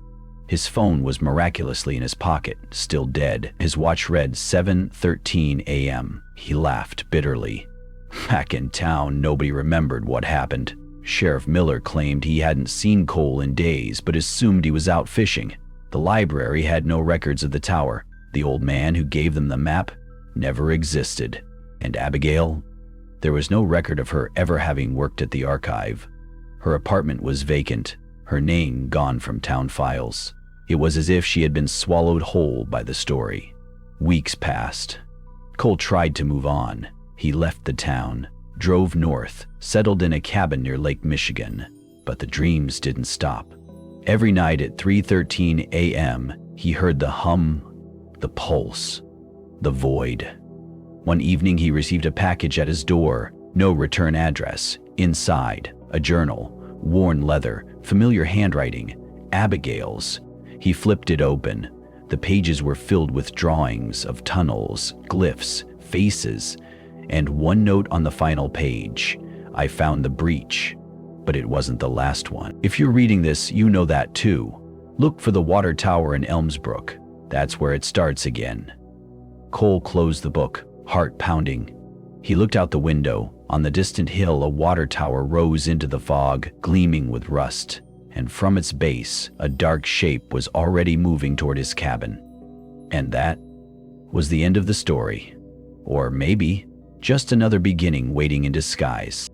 Speaker 1: His phone was miraculously in his pocket, still dead. His watch read 7:13 a.m. He laughed bitterly. Back in town, nobody remembered what happened. Sheriff Miller claimed he hadn't seen Cole in days, but assumed he was out fishing. The library had no records of the tower. The old man who gave them the map never existed. And Abigail? There was no record of her ever having worked at the archive. Her apartment was vacant, her name gone from town files. It was as if she had been swallowed whole by the story. Weeks passed. Cole tried to move on. He left the town, drove north, settled in a cabin near Lake Michigan. But the dreams didn't stop. Every night at 3:13 a.m., he heard the hum, the pulse, the void. One evening he received a package at his door, no return address. Inside, a journal, worn leather, familiar handwriting, Abigail's. He flipped it open. The pages were filled with drawings of tunnels, glyphs, faces, and one note on the final page. I found the breach, but it wasn't the last one. If you're reading this, you know that too. Look for the water tower in Elmsbrook. That's where it starts again. Cole closed the book, heart pounding. He looked out the window. On the distant hill, a water tower rose into the fog, gleaming with rust, and from its base, a dark shape was already moving toward his cabin. And that was the end of the story. Or maybe just another beginning waiting in disguise.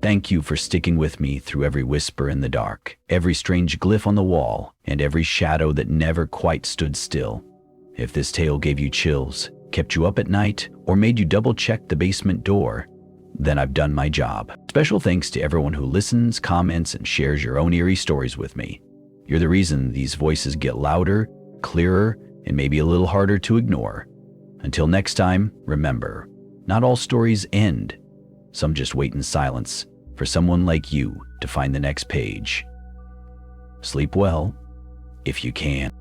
Speaker 1: Thank you for sticking with me through every whisper in the dark, every strange glyph on the wall, and every shadow that never quite stood still. If this tale gave you chills, kept you up at night, or made you double-check the basement door, then I've done my job. Special thanks to everyone who listens, comments, and shares your own eerie stories with me. You're the reason these voices get louder, clearer, and maybe a little harder to ignore. Until next time, remember, not all stories end. Some just wait in silence for someone like you to find the next page. Sleep well, if you can.